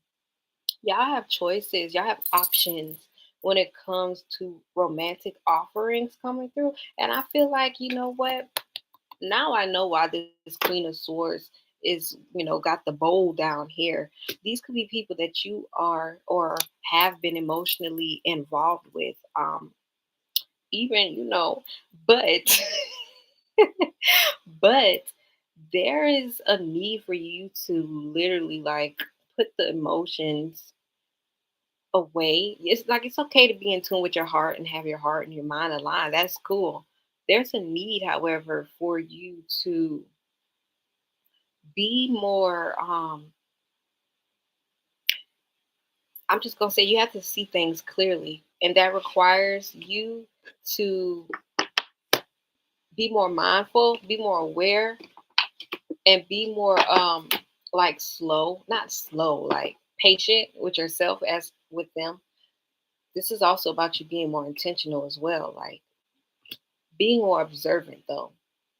Y'all have choices. Y'all have options when it comes to romantic offerings coming through. And I feel like, you know what? Now I know why this Queen of Swords is, got the bowl down here. These could be people that you are or have been emotionally involved with. Even, but but there is a need for you to literally, like, put the emotions away. It's like it's okay to be in tune with your heart and have your heart and your mind aligned. That's cool. There's a need, however, for you to be more I'm just gonna say you have to see things clearly. And that requires you to be more mindful, be more aware, and be more like slow, not slow, like patient with yourself as with them. This is also about you being more intentional as well, like being more observant though.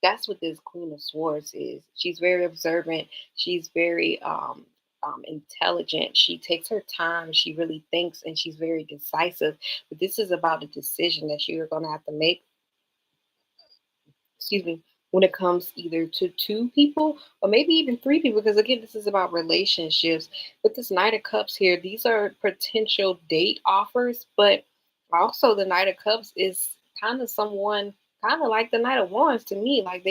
That's what this Queen of Swords is. She's very observant. She's very intelligent. She takes her time. She really thinks, and she's very decisive. But this is about a decision that you're going to have to make, excuse me, when it comes either to two people or maybe even three people, because again, this is about relationships. With this Knight of Cups here, these are potential date offers, but also the Knight of Cups is kind of someone kind of like the Knight of Wands to me. Like,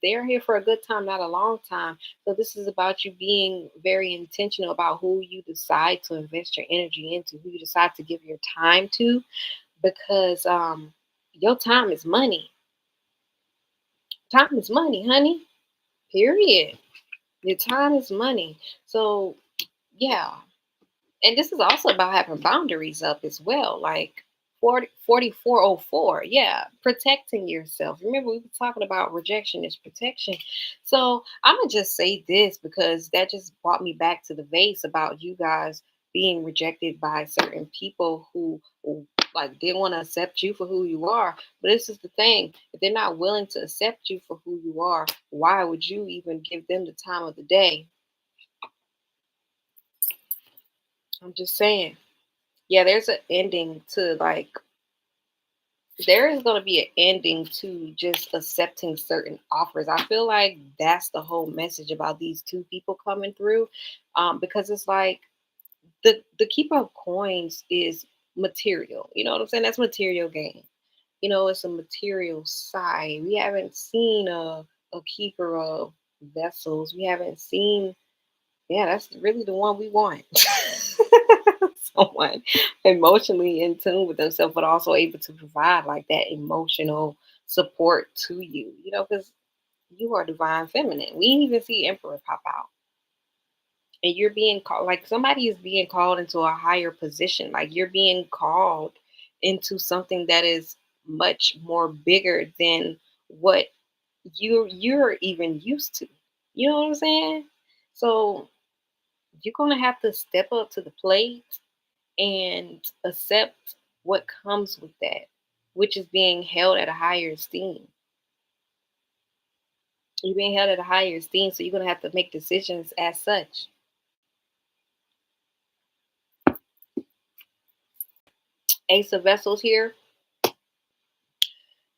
they're here for a good time, not a long time. So this is about you being very intentional about who you decide to invest your energy into, who you decide to give your time to, because your time is money. Time is money, honey. Period. Your time is money. So, yeah. And this is also about having boundaries up as well. Like 4404. Yeah. Protecting yourself. Remember, we were talking about rejection is protection. So, I'm going to just say this because that just brought me back to the vase about you guys being rejected by certain people who like didn't want to accept you for who you are. But this is the thing: if they're not willing to accept you for who you are, why would you even give them the time of the day? I'm just saying. Yeah, there's an ending to, like, there is going to be an ending to just accepting certain offers. I feel like that's the whole message about these two people coming through, because it's like the keeper of coins is material. You know what I'm saying? That's material gain. It's a material side. We haven't seen a keeper of vessels. We haven't seen Yeah, that's really the one we want. Someone emotionally in tune with themselves, but also able to provide like that emotional support to you, because you are divine feminine. We didn't even see Emperor pop out. And you're being called, like somebody is being called into a higher position. Like you're being called into something that is much more bigger than what you're even used to. You know what I'm saying? So you're gonna have to step up to the plate and accept what comes with that, which is being held at a higher esteem. You're being held at a higher esteem, so you're gonna have to make decisions as such. Ace of Vessels here.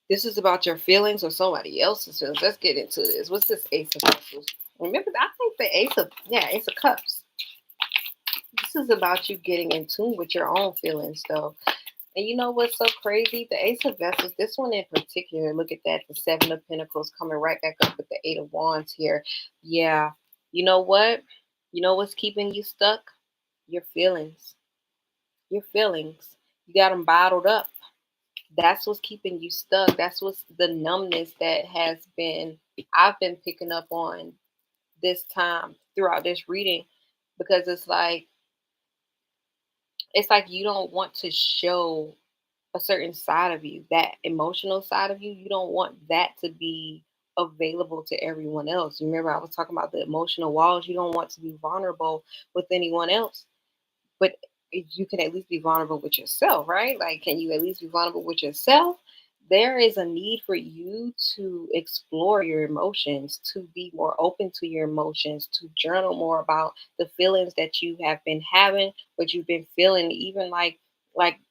This is about your feelings or somebody else's feelings. Let's get into this. What's this Ace of Vessels? Remember, I think the Ace of Cups. This is about you getting in tune with your own feelings, though. And you know what's so crazy? The Ace of Vessels, this one in particular, look at that. The Seven of Pentacles coming right back up with the Eight of Wands here. Yeah. You know what? You know what's keeping you stuck? Your feelings. Your feelings. You got them bottled up. That's what's keeping you stuck. That's what's the numbness that I've been picking up on this time throughout this reading, because it's like you don't want to show a certain side of you, that emotional side of you. You don't want that to be available to everyone else. You remember I was talking about the emotional walls. You don't want to be vulnerable with anyone else, but you can at least be vulnerable with yourself, right? Like, can you at least be vulnerable with yourself? There is a need for you to explore your emotions, to be more open to your emotions, to journal more about the feelings that you have been having, what you've been feeling, even like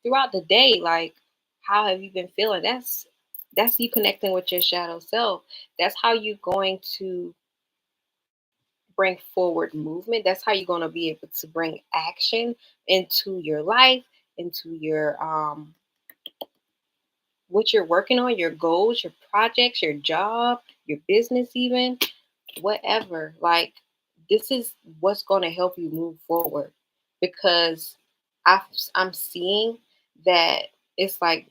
throughout the day. Like, how have you been feeling? That's you connecting with your shadow self. That's how you're going to bring forward movement. That's how you're going to be able to bring action into your life, into your what you're working on, your goals, your projects, your job, your business, even whatever. Like, this is what's going to help you move forward, because I'm seeing that it's like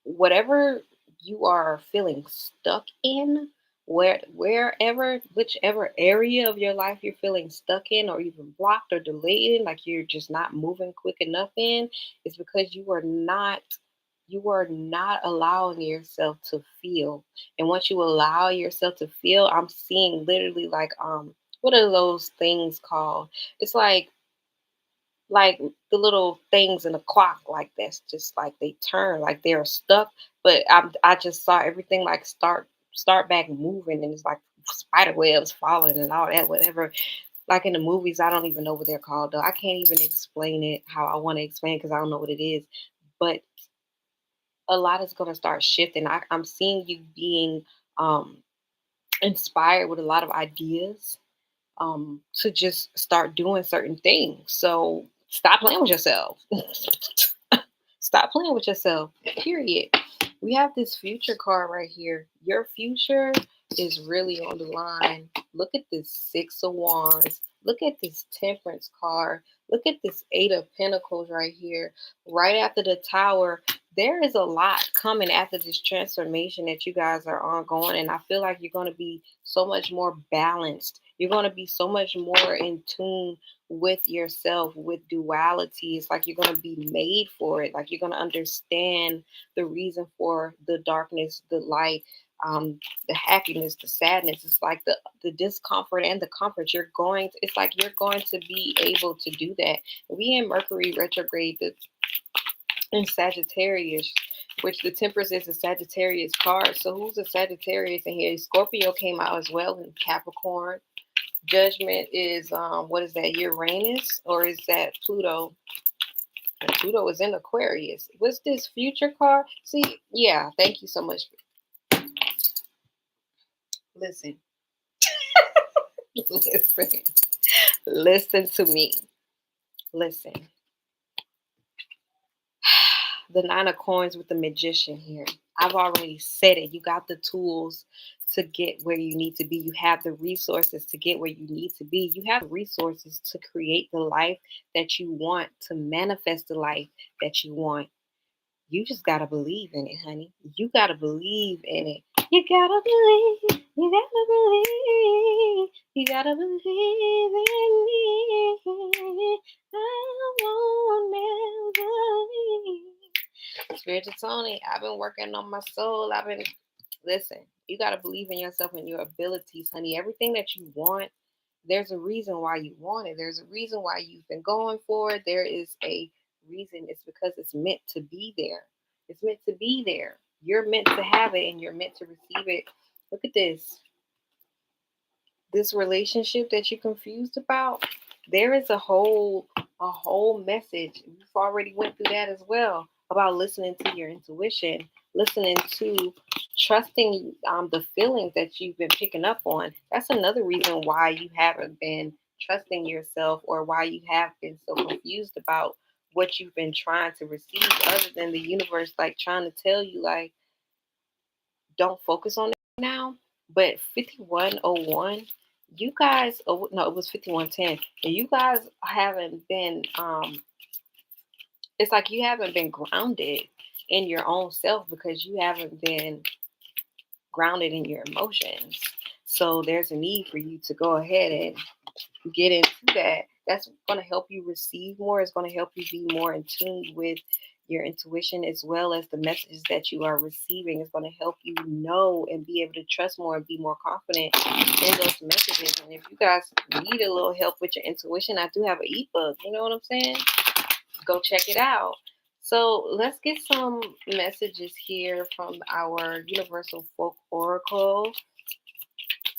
whatever you are feeling stuck in, wherever, whichever area of your life you're feeling stuck in, or even blocked or delayed in, like you're just not moving quick enough in, is because you are not allowing yourself to feel. And once you allow yourself to feel, I'm seeing literally like what are those things called? It's like the little things in the clock, like that's just like they turn, like they're stuck. But I just saw everything like start back moving, and it's like spider webs falling and all that, whatever. Like in the movies, I don't even know what they're called though. I can't even explain it how I want to explain it because I don't know what it is. But a lot is going to start shifting. I'm seeing you being um, inspired with a lot of ideas, to just start doing certain things. So stop playing with yourself. Stop playing with yourself. Period. We have this future card right here. Your future is really on the line. Look at this Six of Wands. Look at this Temperance card. Look at this Eight of Pentacles right here. Right after the Tower, there is a lot coming after this transformation that you guys are ongoing. And I feel like you're going to be so much more balanced. You're going to be so much more in tune with yourself, with duality. It's like you're going to be made for it. Like you're going to understand the reason for the darkness, the light, the happiness, the sadness. It's like the discomfort and the comfort. It's like you're going to be able to do that. We in Mercury retrograde in Sagittarius, which the Temperance is a Sagittarius card. So who's a Sagittarius in here? Scorpio came out as well in Capricorn. Judgment is what is that, Uranus, or is that Pluto? And Pluto is in Aquarius. What's this future card? See, yeah, thank you so much. Listen, listen, listen to me. Listen. The Nine of Coins with the Magician here. I've already said it. You got the tools to get where you need to be. You have the resources to get where you need to be. You have the resources to create the life that you want, to manifest the life that you want. You just gotta believe in it, honey. You gotta believe in it. You gotta believe. You gotta believe. You gotta believe in me. I won't never leave. Spiritual Tony, I've been working on my soul. Listen, you gotta believe in yourself and your abilities, honey. Everything that you want, there's a reason why you want it. There's a reason why you've been going for it. There is a reason. It's because it's meant to be there. It's meant to be there. You're meant to have it and you're meant to receive it. Look at this. This relationship that you're confused about, there is a whole message. You've already went through that as well, about listening to your intuition, listening to trusting the feelings that you've been picking up on. That's another reason why you haven't been trusting yourself, or why you have been so confused about what you've been trying to receive, other than the universe like trying to tell you, like, don't focus on it now. But 5101, you guys, oh no, it was 5110. And you guys haven't been, it's like you haven't been grounded in your own self, because you haven't been grounded in your emotions. So there's a need for you to go ahead and get into that. That's going to help you receive more. It's going to help you be more in tune with your intuition, as well as the messages that you are receiving. It's going to help you know and be able to trust more and be more confident in those messages. And if you guys need a little help with your intuition, I do have an ebook. You know what I'm saying? Go check it out. So let's get some messages here from our Universal Folk Oracle.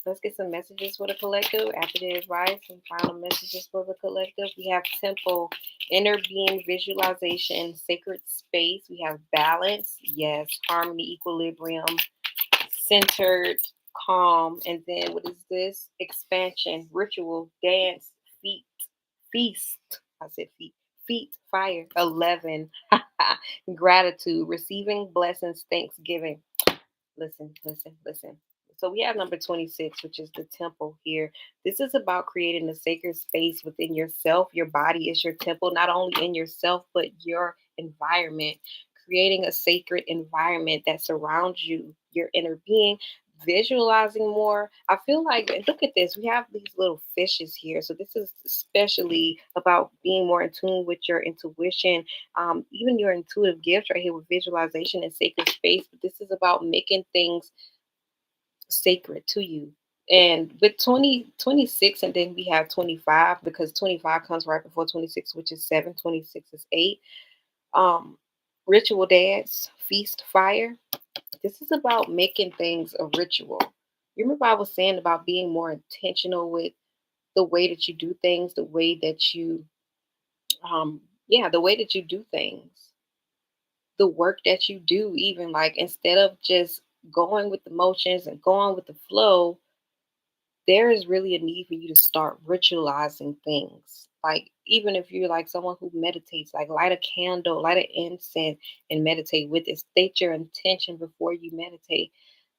Let's get some messages for the collective. After the advice and final messages for the collective, we have temple, inner being, visualization, sacred space. We have balance, yes, harmony, equilibrium, centered, calm. And then what is this? Expansion, ritual, dance, feet, feast. I said feet. Feet, fire, 11. Gratitude, receiving blessings, thanksgiving. Listen, listen, listen. So we have number 26, which is the temple here. This is about creating a sacred space within yourself. Your body is your temple, not only in yourself, but your environment. Creating a sacred environment that surrounds you, your inner being, visualizing more. I feel like, and look at this, we have these little fishes here. So this is especially about being more in tune with your intuition, even your intuitive gifts right here with visualization and sacred space. But this is about making things sacred to you. And with 2026, and then we have 25, because 25 comes right before 26, which is 7. 26 is 8. Um, Ritual dance, feast, fire. This is about making things a ritual. You remember I was saying about being more intentional with the way that you do things, the way that you, the way that you do things, the work that you do, even like instead of just going with the motions and going with the flow, there is really a need for you to start ritualizing things. Like, even if you're like someone who meditates, like light a candle, light an incense, and meditate with it. State your intention before you meditate,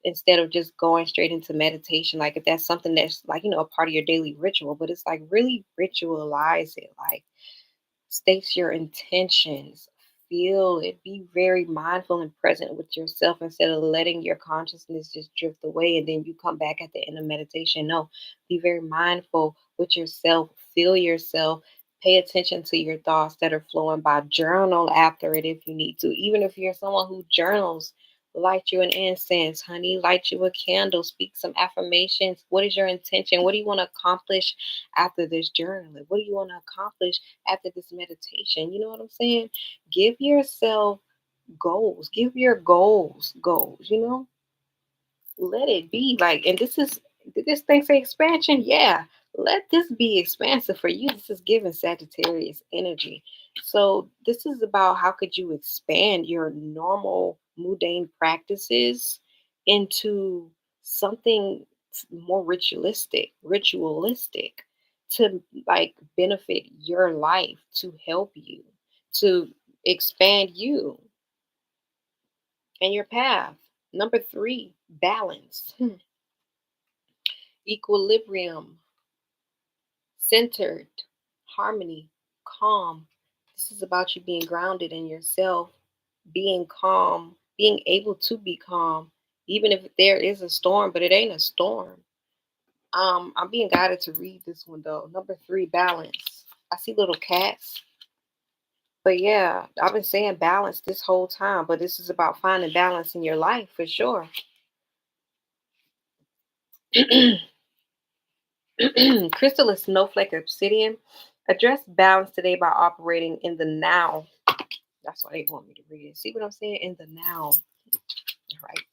instead of just going straight into meditation. Like, if that's something that's like, a part of your daily ritual, but it's like really ritualize it. Like, states your intentions, feel it, be very mindful and present with yourself, instead of letting your consciousness just drift away and then you come back at the end of meditation. No, be very mindful with yourself, feel yourself, pay attention to your thoughts that are flowing by. Journal after it if you need to. Even if you're someone who journals, light you an incense, honey, light you a candle, speak some affirmations. What is your intention? What do you want to accomplish after this journaling? What do you want to accomplish after this meditation? You know what I'm saying? Give yourself goals. Give your goals, let it be like, and did this thing say expansion? Yeah, let this be expansive for you. This is giving Sagittarius energy. So this is about how could you expand your normal mundane practices into something more ritualistic, to like benefit your life, to help you, to expand you. and your path. Number 3, balance, equilibrium, centered, harmony, calm. This is about you being grounded in yourself, being calm, being able to be calm, even if there is a storm, but it ain't a storm. I'm being guided to read this one though. Number 3, balance. I see little cats. But yeah, I've been saying balance this whole time, but this is about finding balance in your life for sure. Crystal is snowflake obsidian. Address balance today by operating in the now. That's why they want me to read it. See what I'm saying? In the now. Right.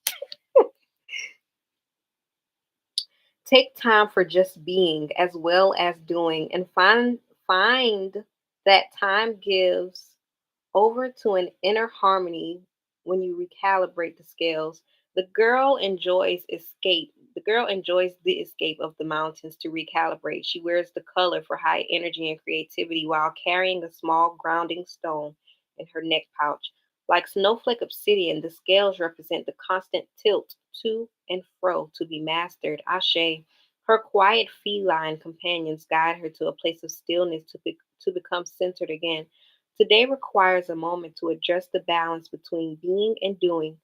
Take time for just being as well as doing and find that time gives over to an inner harmony when you recalibrate the scales. The girl enjoys the escape of the mountains to recalibrate. She wears the color for high energy and creativity while carrying a small grounding stone in her neck pouch. Like snowflake obsidian, the scales represent the constant tilt to and fro to be mastered. Ashe. Her quiet feline companions guide her to a place of stillness to become centered again. Today requires a moment to adjust the balance between being and doing.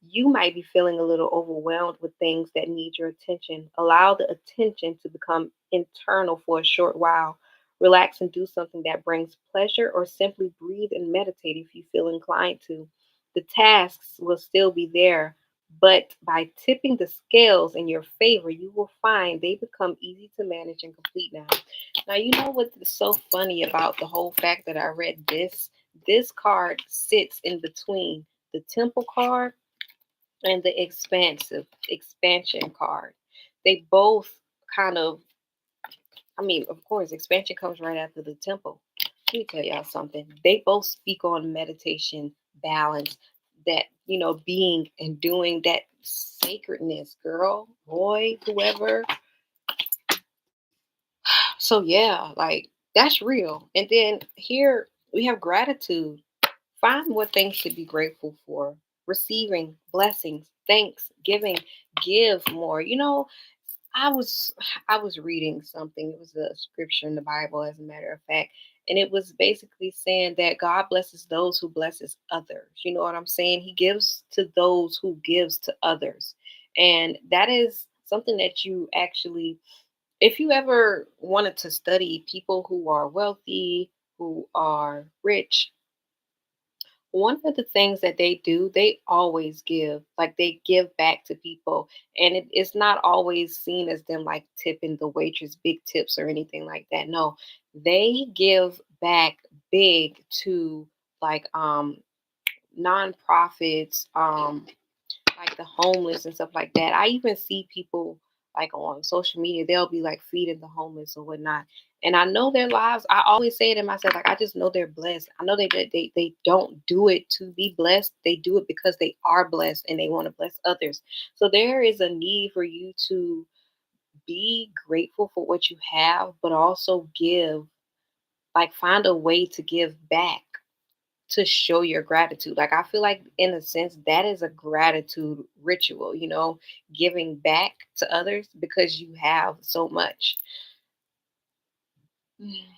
You might be feeling a little overwhelmed with things that need your attention. Allow the attention to become internal for a short while. Relax and do something that brings pleasure, or simply breathe and meditate if you feel inclined to. The tasks will still be there, but by tipping the scales in your favor, you will find they become easy to manage and complete now. Now, you know what is so funny about the whole fact that I read this? This card sits in between the temple card and the expansion card. They both kind of, I mean, of course, expansion comes right after the temple. Let me tell y'all something. They both speak on meditation, balance, that, being and doing, that sacredness, girl, boy, whoever. So yeah, like that's real. And then here we have gratitude. Find what things to be grateful for. Receiving blessings, thanks, giving, give more. I was I was reading something. It was a scripture in the Bible, as a matter of fact, and it was basically saying that God blesses those who blesses others. You know what I'm saying? He gives to those who gives to others, and that is something that you actually, if you ever wanted to study people who are wealthy, who are rich, one of the things that they do, they always give. Like they give back to people. And it's not always seen as them like tipping the waitress big tips or anything like that. No, they give back big to like nonprofits, like the homeless and stuff like that. I even see people like on social media, they'll be like feeding the homeless or whatnot. And I know their lives. I always say to myself, like I just know they're blessed. I know they don't do it to be blessed. They do it because they are blessed and they want to bless others. So there is a need for you to be grateful for what you have, but also give. Like find a way to give back to show your gratitude. Like I feel like in a sense that is a gratitude ritual, giving back to others because you have so much.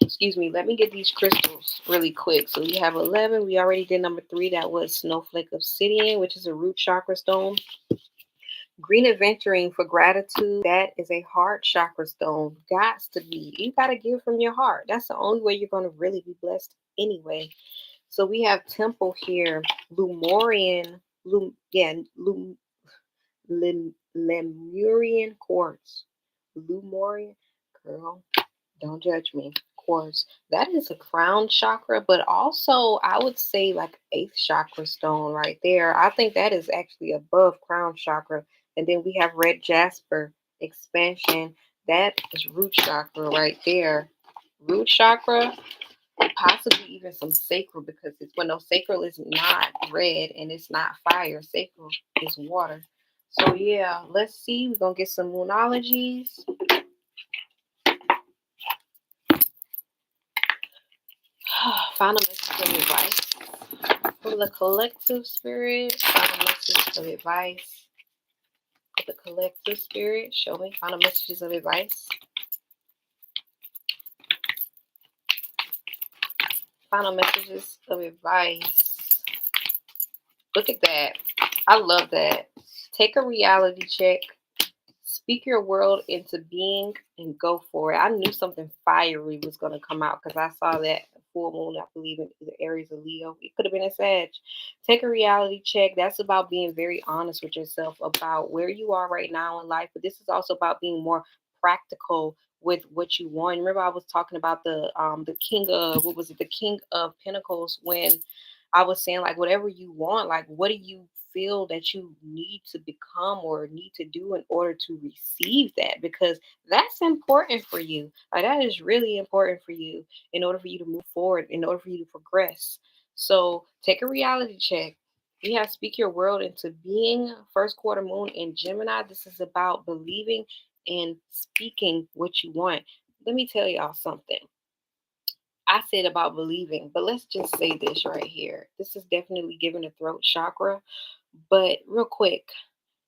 Excuse me, let me get these crystals really quick. So we have 11. We already did number 3. That was snowflake obsidian, which is a root chakra stone. Green aventurine for gratitude. That is a heart chakra stone. Gots to be. You got to give from your heart. That's the only way you're going to really be blessed anyway. So we have temple here, Lemurian quartz. Lemurian, girl, don't judge me. Quartz. That is a crown chakra, but also I would say like 8th chakra stone right there. I think that is actually above crown chakra. And then we have red jasper expansion. That is root chakra right there. Root chakra, possibly even some sacral, because sacral is not red and it's not fire. Sacral is water. So yeah, let's see. We're gonna get some moonologies. Final message of advice from the collective spirit. Final messages of advice for the collective spirit. Show me final messages of advice. Final messages of advice. Look at that. I love that. Take a reality check. Speak your world into being and go for it. I knew something fiery was going to come out because I saw that full moon, I believe, in either Aries or Leo. It could have been a Sag. Take a reality check. That's about being very honest with yourself about where you are right now in life. But this is also about being more practical with what you want. Remember, I was talking about the king of, what was it, the king of pentacles, when I was saying, like, whatever you want, like, what do you feel that you need to become or need to do in order to receive that? Because that's important for you. Like, that is really important for you in order for you to move forward, in order for you to progress. So take a reality check. You have speak your world into being. First quarter moon in Gemini. This is about believing and speaking what you want. Let me tell y'all something. I said about believing, but let's just say this right here. This is definitely giving the throat chakra. But real quick,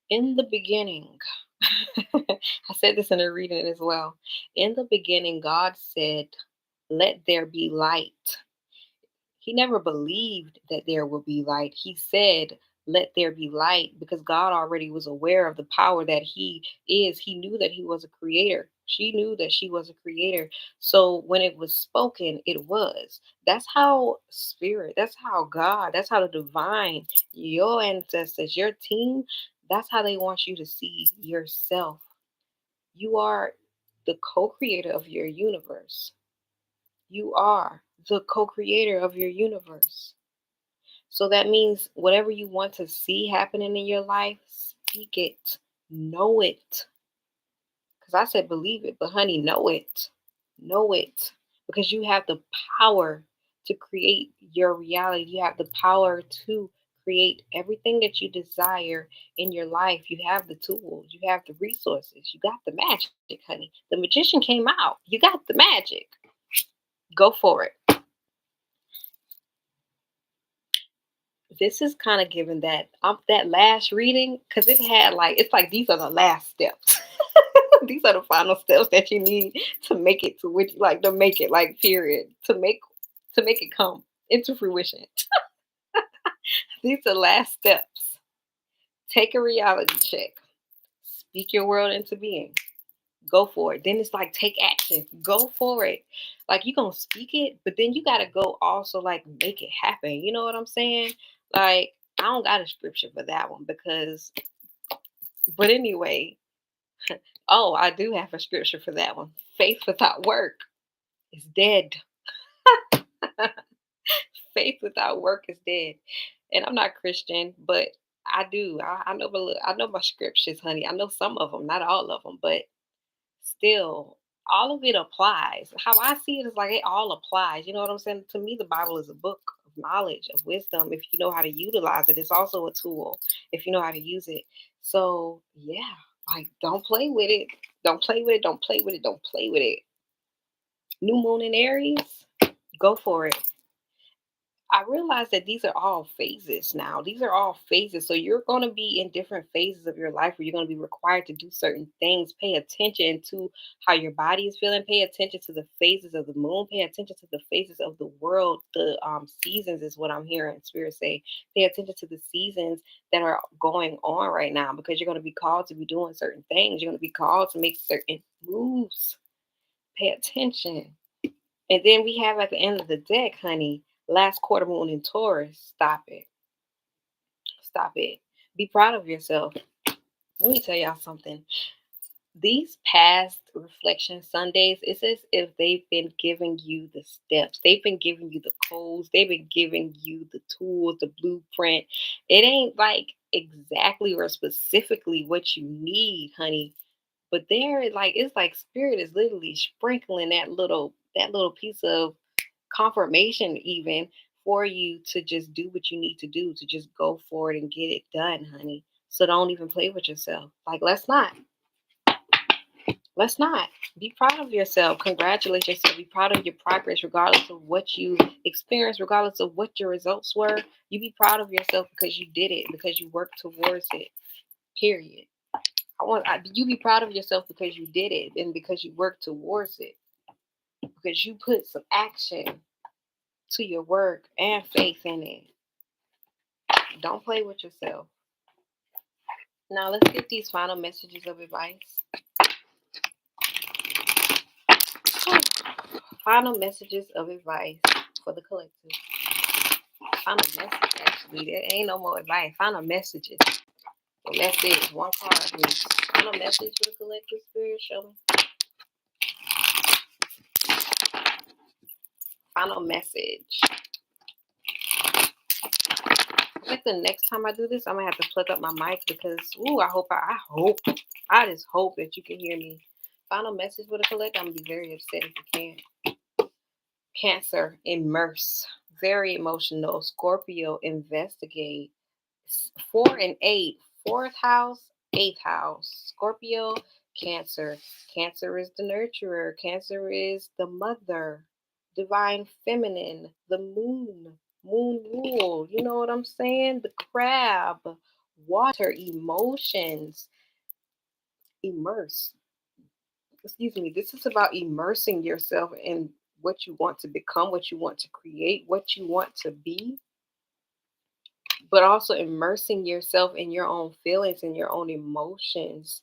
in the beginning, I said this in a reading as well. In the beginning, God said, "Let there be light." He never believed that there would be light. He said, "Let there be light," because God already was aware of the power that He is. He knew that He was a creator. She knew that she was a creator. So when it was spoken, it was. That's how spirit, that's how God, that's how the divine, your ancestors, your team, that's how they want you to see yourself. You are the co creator of your universe. You are the co creator of your universe. So that means whatever you want to see happening in your life, speak it, know it. Because I said believe it, but honey, know it. Know it. Because you have the power to create your reality. You have the power to create everything that you desire in your life. You have the tools, you have the resources, you got the magic, honey. The magician came out. You got the magic. Go for it. This is kind of giving that last reading, because it had, like, it's like these are the last steps. These are the final steps that you need to make it to which, like, to make it, like, period, to make it come into fruition. These are the last steps. Take a reality check. Speak your world into being. Go for it. Then it's like take action. Go for it. Like, you gonna speak it, but then you gotta go also, like, make it happen. You know what I'm saying? Like, I don't got a scripture for that one because, but anyway, oh, I do have a scripture for that one. Faith without work is dead. Faith without work is dead. And I'm not Christian, but I do. I know, I know my scriptures, honey. I know some of them, not all of them, but still, all of it applies. How I see it is like it all applies. You know what I'm saying? To me, the Bible is a book of knowledge, of wisdom. If you know how to utilize it, it's also a tool if you know how to use it. So, yeah, like, don't play with it. Don't play with it. Don't play with it. Don't play with it. New moon in Aries, go for it. I realize that these are all phases now. These are all phases. So you're going to be in different phases of your life where you're going to be required to do certain things. Pay attention to how your body is feeling. Pay attention to the phases of the moon. Pay attention to the phases of the world. The seasons is what I'm hearing Spirit say. Pay attention to the seasons that are going on right now, because you're going to be called to be doing certain things. You're going to be called to make certain moves. Pay attention. And then we have at the end of the deck, honey, last quarter moon in Taurus. Stop it. Stop it. Be proud of yourself. Let me tell y'all something. These past reflection Sundays, it's as if they've been giving you the steps. They've been giving you the codes. They've been giving you the tools, the blueprint. It ain't like exactly or specifically what you need, honey. But there, like, it's like Spirit is literally sprinkling that little piece of confirmation, even for you to just do what you need to do, to just go for it and get it done, honey. So don't even play with yourself. Like, let's not. Let's not. Be proud of yourself. Congratulate yourself. Be proud of your progress, regardless of what you experienced, regardless of what your results were. You be proud of yourself because you did it, because you worked towards it. Period. You be proud of yourself because you did it and because you worked towards it, because you put some action to your work and faith in it. Don't play with yourself. Now let's get these final messages of advice. Final messages of advice for the collective. Final message, actually. There ain't no more advice. Final messages. And that's it. One card, please. Final message for the collective spirit. Show me. Final message. I think the next time I do this, I'm gonna have to plug up my mic because I just hope that you can hear me. Final message for the collective. I'm gonna be very upset if you can't. Cancer, immerse. Very emotional. Scorpio, investigate. 4 and 8. Fourth house, eighth house. Scorpio, Cancer. Cancer is the nurturer. Cancer is the mother. Divine feminine. The moon. Moon rule. You know what I'm saying? The crab. Water emotions. Immerse. Excuse me. This is about immersing yourself in what you want to become, what you want to create, what you want to be, but also immersing yourself in your own feelings and your own emotions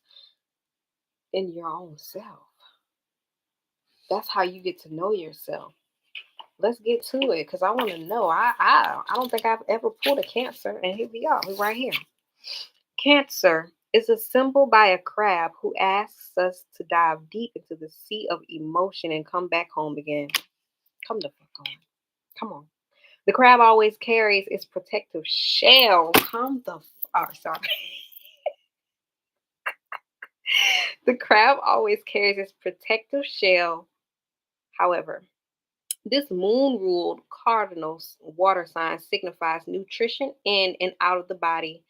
in your own self. That's how you get to know yourself. Let's get to it because I want to know. I don't think I've ever pulled a Cancer, and here we are. We're right here. Cancer is a symbol by a crab who asks us to dive deep into the sea of emotion and come back home again. Come the fuck on. Come on. The crab always carries its protective shell. Come the sorry. The crab always carries its protective shell. However, this moon ruled cardinal water sign signifies nutrition in and out of the body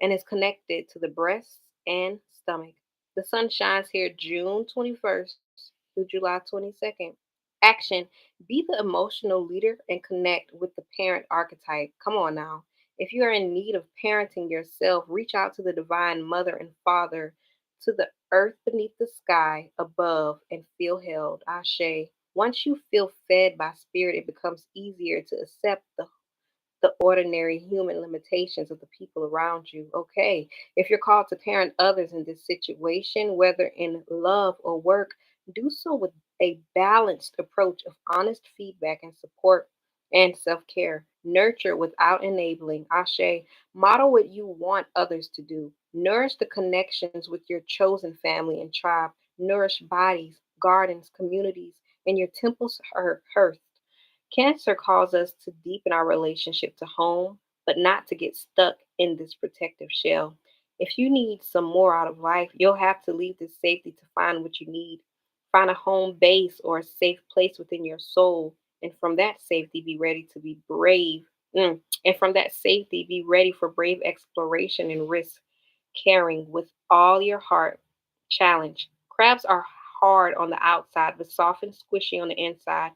and is connected to the breast and stomach. The sun shines here June 21st through July 22nd. Action: be the emotional leader and connect with the parent archetype. Come on now. If you are in need of parenting yourself, reach out to the divine mother and father, to the earth beneath the sky above, and feel held. Ashe. Once you feel fed by spirit, it becomes easier to accept the ordinary human limitations of the people around you. Okay, if you're called to parent others in this situation, whether in love or work, do so with a balanced approach of honest feedback and support and self care. Nurture without enabling. Ashe, model what you want others to do. Nourish the connections with your chosen family and tribe. Nourish bodies, gardens, communities, and your temple's hearth. Cancer calls us to deepen our relationship to home, but not to get stuck in this protective shell. If you need some more out of life, you'll have to leave this safety to find what you need. Find a home base or a safe place within your soul. And from that safety, be ready to be brave. And from that safety, be ready for brave exploration and risk, caring with all your heart. Challenge. Crabs are hard on the outside, but soft and squishy on the inside.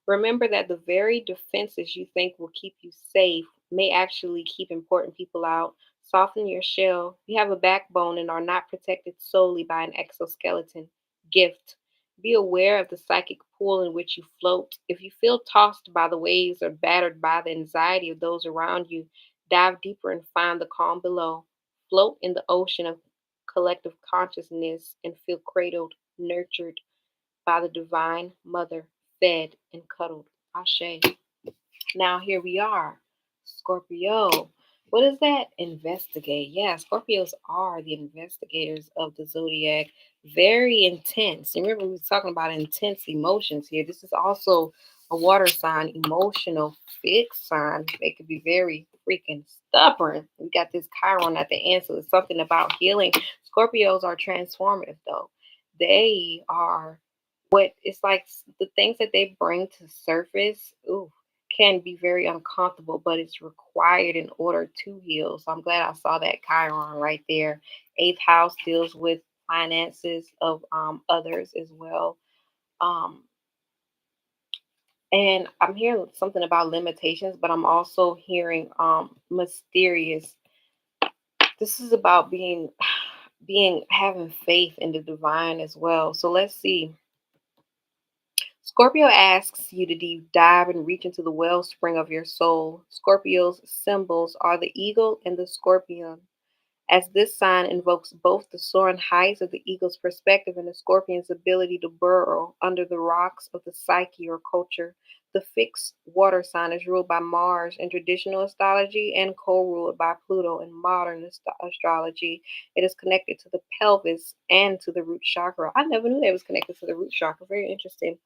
Remember that the very defenses you think will keep you safe may actually keep important people out. Soften your shell. You have a backbone and are not protected solely by an exoskeleton. Gift. Be aware of the psychic pool in which you float. If you feel tossed by the waves or battered by the anxiety of those around you, dive deeper and find the calm below. Float in the ocean of collective consciousness and feel cradled, nurtured by the divine mother, fed and cuddled. Ashe. Now here we are. Scorpio. What is that? Investigate. Yeah, Scorpios are the investigators of the zodiac. Very intense. Remember, we were talking about intense emotions here. This is also a water sign, emotional, fixed sign. They could be very freaking stubborn. We got this Chiron at the end, so it's something about healing. Scorpios are transformative, though. They are what it's like the things that they bring to surface. Ooh, can be very uncomfortable, but it's required in order to heal. So I'm glad I saw that Chiron right there. Eighth house deals with finances of others as well. Um, and I'm hearing something about limitations, but I'm also hearing mysterious. This is about being having faith in the divine as well. So let's see. Scorpio asks you to deep dive and reach into the wellspring of your soul. Scorpio's symbols are the eagle and the scorpion, as this sign invokes both the soaring heights of the eagle's perspective and the scorpion's ability to burrow under the rocks of the psyche or culture. The fixed water sign is ruled by Mars in traditional astrology and co-ruled by Pluto in modern astrology. It is connected to the pelvis and to the root chakra. I never knew that it was connected to the root chakra. Very interesting.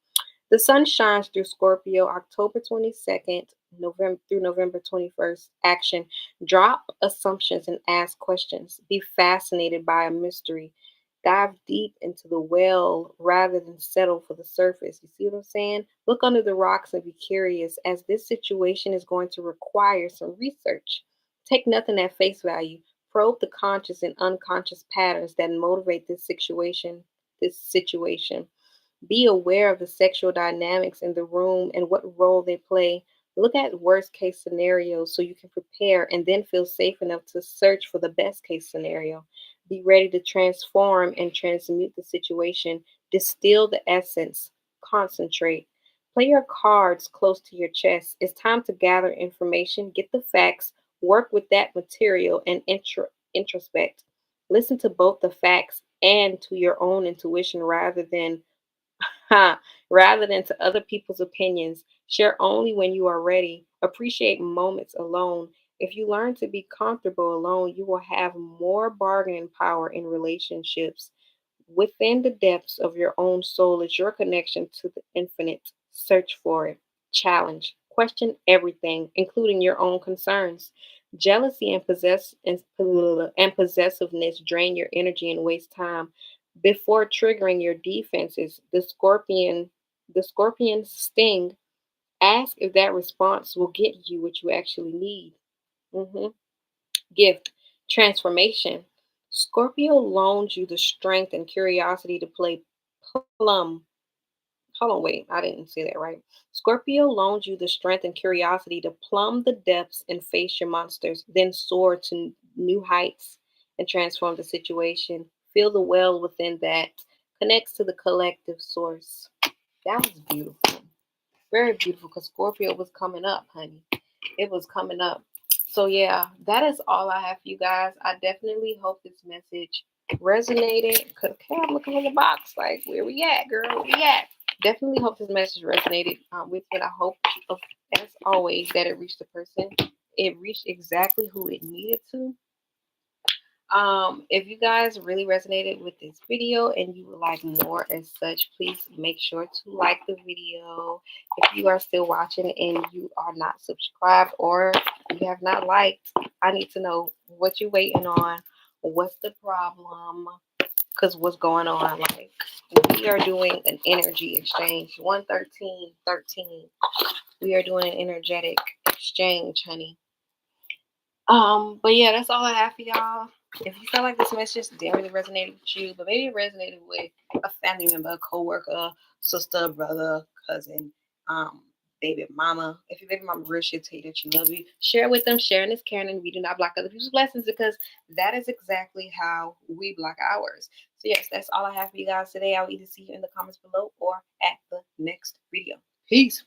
The sun shines through Scorpio October 22nd November through November 21st. Action. Drop assumptions and ask questions. Be fascinated by a mystery. Dive deep into the well rather than settle for the surface. You see what I'm saying? Look under the rocks and be curious, as this situation is going to require some research. Take nothing at face value. Probe the conscious and unconscious patterns that motivate this situation. This situation. Be aware of the sexual dynamics in the room and what role they play. Look at worst case scenarios so you can prepare and then feel safe enough to search for the best case scenario. Be ready to transform and transmute the situation. Distill the essence. Concentrate. Play your cards close to your chest. It's time to gather information, get the facts, work with that material, and introspect. Listen to both the facts and to your own intuition Ha, rather than to other people's opinions. Share only when you are ready. Appreciate moments alone. If you learn to be comfortable alone, you will have more bargaining power in relationships. Within the depths of your own soul is your connection to the infinite. Search for it. Challenge. Question everything, including your own concerns. Jealousy and possessiveness drain your energy and waste time. Before triggering your defenses, the scorpion sting. Ask if that response will get you what you actually need. Mhm. Gift. Transformation. Scorpio loans you the strength and curiosity to play plum. Hold on, wait, I didn't say that right. Scorpio loans you the strength and curiosity to plumb the depths and face your monsters, then soar to new heights and transform the situation. Feel the well within that connects to the collective source. That was beautiful. Very beautiful, because Scorpio was coming up, honey. It was coming up. So yeah, that is all I have for you guys. I definitely hope this message resonated. Cause okay, I'm looking in the box, like where we at, girl? Where we at? Definitely hope this message resonated with you. And I hope, as always, that it reached the person. It reached exactly who it needed to. If you guys really resonated with this video and you would like more as such, please make sure to like the video. If you are still watching and you are not subscribed or you have not liked, I need to know what you're waiting on. What's the problem? Because what's going on? Like, we are doing an energy exchange. 11313. We are doing an energetic exchange, honey. But yeah, that's all I have for y'all. If you feel like this message didn't really resonate with you, but maybe it resonated with a family member, a coworker, sister, brother, cousin, baby mama. If your baby mama real shit tell you that you love you, share with them. Sharing is caring, and we do not block other people's blessings, because that is exactly how we block ours. So yes, that's all I have for you guys today. I'll either see you in the comments below or at the next video. Peace.